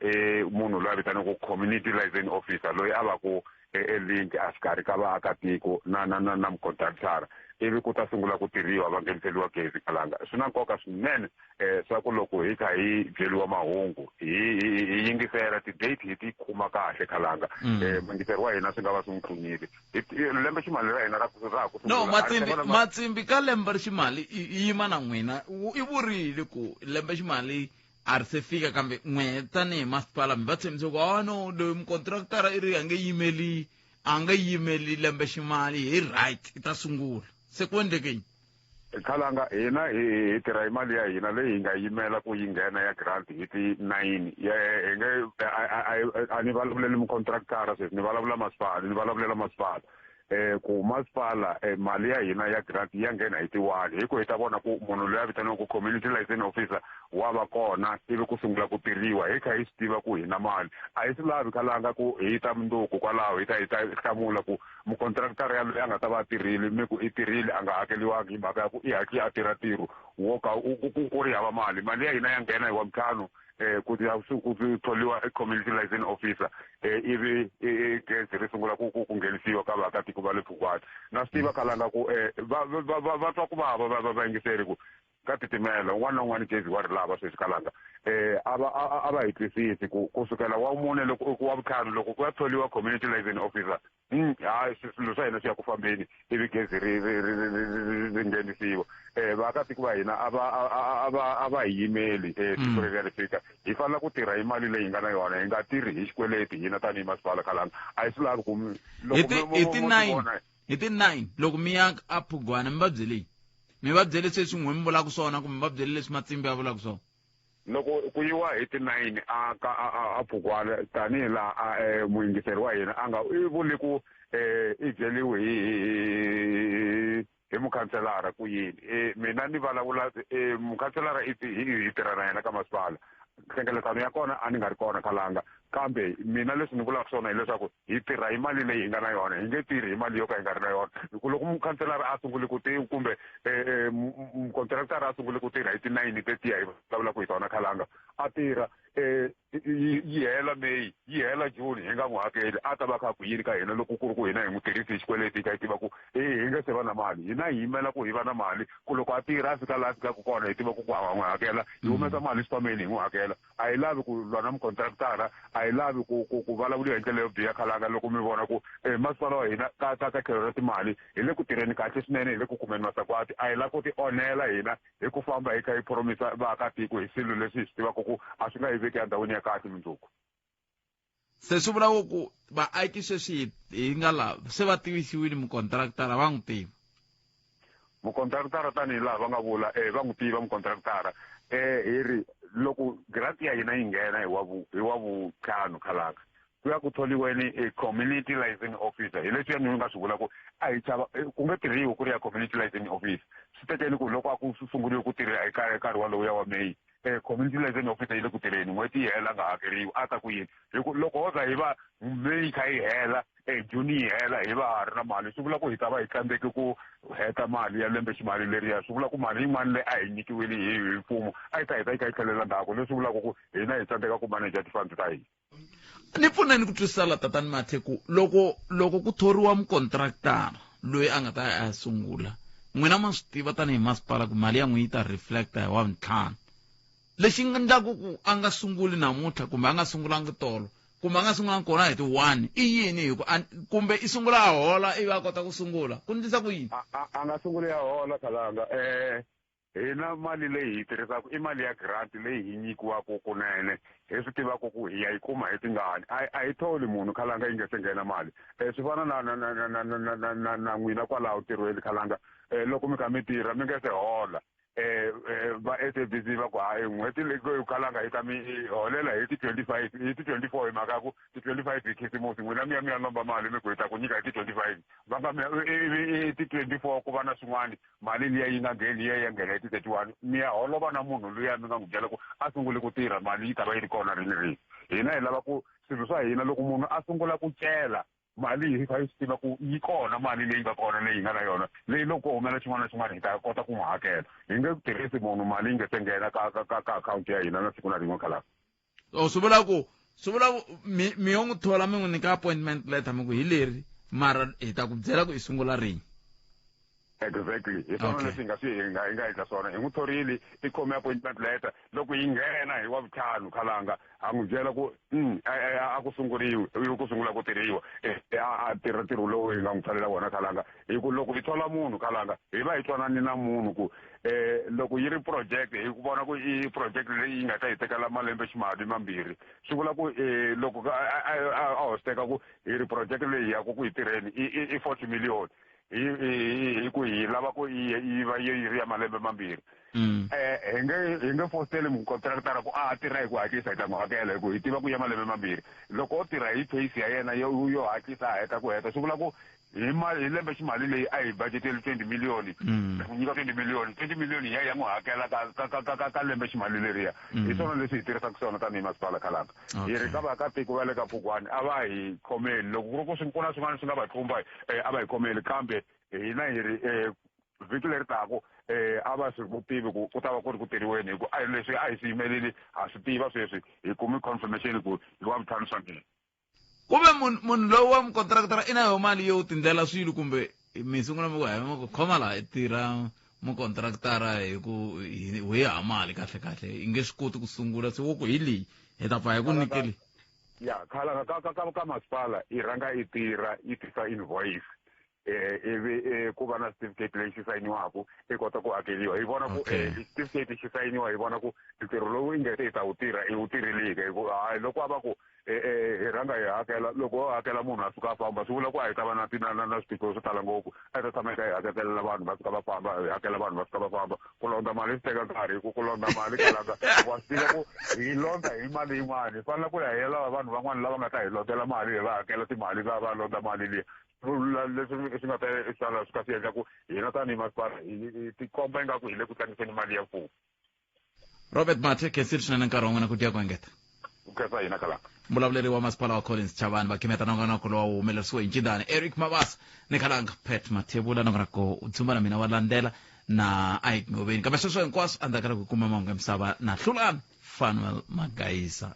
munhu loyi a vitaniwaku community liaison officer loyi a va ku link exikarhi ka vaakatiko na mucontractor, ivi ku ta sungula ku tirhiwa va ngheniseliwa gezi Khalanga. Swi na nkoka swinene swa ku loko hi kha hi byeliwa mahungu hi yingisela ti-date hi ti khuma kahle Khalanga. Muingiseri wa hina swi nga va swi n'wi pfunile. Lembe ximali ra hina ra ku no Matsimbi ka lembe ri ximali i yima na n'wina i vurile ku lembe ximali a ri se fika, kambe n'we tanihi masipala mi va tshembise ku no loyi mucontractora i ri a nge yimeli lembe ximali hi right i ta sungula. Se ku endleke yini? Khalanga hina hi tirha hi mali ya hina leyi hi nga yimela ku yi nghena ya grant hi ti 9 a ni vulavuleli mucontractora sweswi ni vulavulela masipala. Ku masipala mali ya hina ya grant ya nghena hi ti 1 hi ku hi ta vona ku munhu loyi a vitaniwaku community liaison officer wa va kona ivi ku sungula ku tirhiwa hi kha hi swi tiva ku hi na mali. A hi swi lavi Khalanga ku hi ta munduku kwalaho hi ta hlamula ku mucontractor yaloye a nga ta va a tirhile mi ku i tirhile a nga hakeliwangi hi mhaka ya ku i hatle a tirha ntirho wo ka ku ri hava mali. Mali ya hina ya nghena hi wa vutlhanu ku tholiwa community liaison officer ivi gezi ri sungula ku nghenisiwa ka vaakatiko va le Phugwana. Na swi tiva Khalanga ku va twa ku vava vaingiseri ku ka titimela un'wana na un'wana gezi wa ri lava sweswi Khalanga. A va hi twisisi ku kusukela wa mune loko wa vutlhanu loko ku ya tholiwa community liaison officer swilo swa hina swi ya ku fambeni ivi gezi ri nghenisiwa. Vaakatiko va hina a va hi yimeli tiko leri ri fika. Hi fanele ku tirha hi mali leyi nga na yona, hi nga tirhi hi xikweleti hina tanihi masipala Khalanga. A hi swi lavi ku hi ti 9 loko mi ya a Phugwana mi va byele sweswi n'we mi vulaka swona kumbe mi va byele leswi Matsimbi a vulaka swona? Loko ku yiwa hi ti 9 a Phugwana tanihi laha muingiseri wa hina a nga i vuli ku i byeliwe hi mukhanselara ku yini. Mina ni vulavula mukhanselara hi tirha na yena ka masipala nhlengeletano ya kona a ni nga ri kona khalanga kambe mina leswi ni vulaka swona hileswaku hi tirha hi mali leyi hi nga na yona hi nge tirhi hi mali yo ka hi nga ri na yona hikuva loko mukhanselara a sungule ku kumbe mukontraktara a sungule ku tirha hi ti-9 tetiya hi vulavulaka hi tona khalanga a tirha yi hela May yi hela June hi nga n'wi hakeli a ta va kha ku yini ka hina loko ku ri ku hina hi n'wi tirhisi hi xikweleti hi kha hi tiva ku hi nge se va na mali hina hi yimela ku hi va na mali ku loko a tirha a fika laha fikaku kona hi tiva ku hava n'wi hakela hi humesa mali xipameni hi n'wi hakela a hi lavi ku lwa na mukontraktara a hi lavi ku vulavuriwa hi ndlela yo biha khalanga loko mi vona ku masipala wa hina ka tlhelo ra timali hi le ku tirheni kahle swinene hi le ku kumeni masagwati a hi lavi ku ti onhela hina hi ku famba hi kha hi promisa vaakatiko hi swilo leswi hi swi tivaka ku a swi nga hi veki endhawini ya kahle mundzuku se swi vula ku vaaki sweswi hi nga laha se va tivisiwile mukontraktara va n'wi tiva mukontraktara tanihi laha va nga vula va n'wi tiva mukontraktara hi ri loko grant ya hina yi nghena hi wa vutlhanu khalanga ku ya ku tholiweni community licensing officer hi leswi ni nga swi vula ku a hi chava ku nge tirhiwi ku ri ya community licensing officer swi tekeni ku loko a ku sunguriwe ku tirha hi nkarhi walowuya wa May community licensing officer yi le ku tirheni n'hweti yi hela nga hakeriwi a ta ku yini loko ho za hi va May kha yi hela June yi hela hi va ha ri na mali swi vula ku hi ta va hi tsandzeki ku heta mali ya lembe ximali leriya swi vula ku mali yin'wana leyi a hi nyikiwile hi mfumo a yi ta heta yi kha yi tlhelela ndzhaku leswi vulaka ku hina hi tsandzeka ku manager ti-funds ta hina ni pfuneni ku twisisa la tatani Mathe ku loko ku thoriwa mukontraktara loyi a nga ta ya sungula n'wina ma swi tiva tanihi masipala ku mali ya n'wi yi ta reflecta hi wa ntlhanu lexi nga ndlaku ku a nga sunguli namuntlha kumbe a nga sungulanga tolo kumbe a nga sungulanga kona hi ti-1 i yini hi ku kumbe i sungula a hola ivi a kota ku sungula ku ndlisa ku yini a nga sunguli ya hola khalanga hina mali leyi hi tirhisaka i mali ya grant leyi hi nyikiwaka kunene hi swi tivaka ku hi ya yi kuma hi tingani a hi tholi munhu khalanga yi nge se nghena mali swi fana na n'wina kwalaho tirhweni khalanga loko mi kha mi tirha mi nge se hola va SABC va ku hayi n'hweti leyi khalanga hi ta mi holela hi ti-25 hi ti-24 hi mhaka ku ti-25 hi khisimusi n'wina mi ya lomba mali mi ku hi ta ku nyika hi ti-25 va nga ti-24 ku va na swin'wana mali liya yi nga ngheni liya ya nghena hi ti-31 mi ya holova na munhu luya mi nga n'wi byela ku a sungule ku tirha mali yi ta va yi ri kona rini hina hi lava ku swilo swa hina loko munhu a sungula ku cela mali hi kha hi swi tiva ku yi kona mali leyi nga kona leyi nga na yona leyi loko humela xin'wana na xin'wana hi ta kota ku n'wi hakela hi nge tirhisi munhu mali yi nge se nghena ka akhawunti ya hina na siku na rin'we khalanga swi vula ku mi yo n'wi thola mi n'wi nyika appointment letter mi ku hi leri mara hi ta ku byela ku i sungula rini exactly hi swona leswi hi nga endla swona hi n'wi thorile i khome appointment letter loko yi nghena hi wa vutlhanu khalanga a n'wi byela ku a ku sunguriwi ku sungula ku tirhiwa a tirha ntirho lowu hi nga n'wi tsalela wona khalanga hi ku loko hi thola munhu khalanga hi va hi twanani na munhu ku loko yi ri project hi ku vona ku i project leyi yi nga ta hi tekela malembe ximali mambirhi swi vula ku loko a ho swi teka ku hi ri project leyi ya ku hi tirheni i 40 million hi ku hi lava ku yi va yi ri ya malembe mambirhi hi nge fositeli mukontraktara ku a tirha hi ku hatlisa hi ta n'wi hakela hi ku hi tiva ku ya malembe mambirhi loko o tirha hi pace ya yena yo hatlisa a heta ku heta swi vula ku hi lembe ximali leyi a hi budgeteli 20 miliyoni ku nyika 20 miliyoni ya n'wi hakela ka lembe ximali leriya hi swona leswi hi tirhisaka swona tanihi masipala khalanga hi ri ka vaakatiko va le ka Pfukwane a va hi khomeli loko ku ri ku ku na swin'wana swi nga va tlumba a va hi khomeli kambe hina hi ri vhiki leri taku a va swi tivi ku ta va ku ri ku tirhiweni hi ku a hi leswi a hi swi yimeleli ha swi tiva sweswi hi kumi confirmation ku hi wa vutlhanu swa nghena kumbe munhu lowu wa mukontraktara i na yo mali yo tindlela swilo kumbe mi sungula mi ku hayi ku khoma laha i tirha mukontraktara hi ku hi ha mali kahle i nge swi koti ku sungula se wo ku hi leyi hi ta pfa hi ku nikeli ya khalanga ka masipala i rhanga i tirha i tisa invoice ivi ku va na certificate leyi xi sayiniwaku i kota ku hakeliwa hi vona ku certificate xi sayiniwa hi vona ku ntirho lowu i nge se hi ta wu tirha i wu tirhelike hi ku hayi loko a va ku hi rhanga hi hakela loko ho hakela munhu a suka a famba swi vula ku a hi ta va na swiphiqo swo tala ngopfu a hi ta tshama hi kha hi haketelela vanhu va suka va famba hi hakela vanhu va suka va famba ku londa mali swi teka nkarhi hi ku londa mali kalanga wa swi tiva ku hi londa hi mali yin'wana hi fanele ku ya hela vanhu van'wana lava nga ta hi londela mali hi va hakela timali va londa mali liya leswi swi nga ta sala swi ka swi endla ku hina tanihi masipala hi tikomba ingaku hi le ku tlangiseni mali ya mfumo Robert Mathe kesiri swinene nkarhi wun'wana ku tiya ku engeta ukhetsa hina Kalanga mbulavuleri wa masipala wa Collins Chavani va khimeta nongonoko lowu wa humelerisiwe hi Ncindani Eric Mabasa ni Kalanga Pat Mathebula nongonoko u tsumba na mina wa landela na Ike Ngobeni kambe sweswo hinkwaswo andakala ku kuma mahungu ya misava na Hlulani Fanuel Magayisa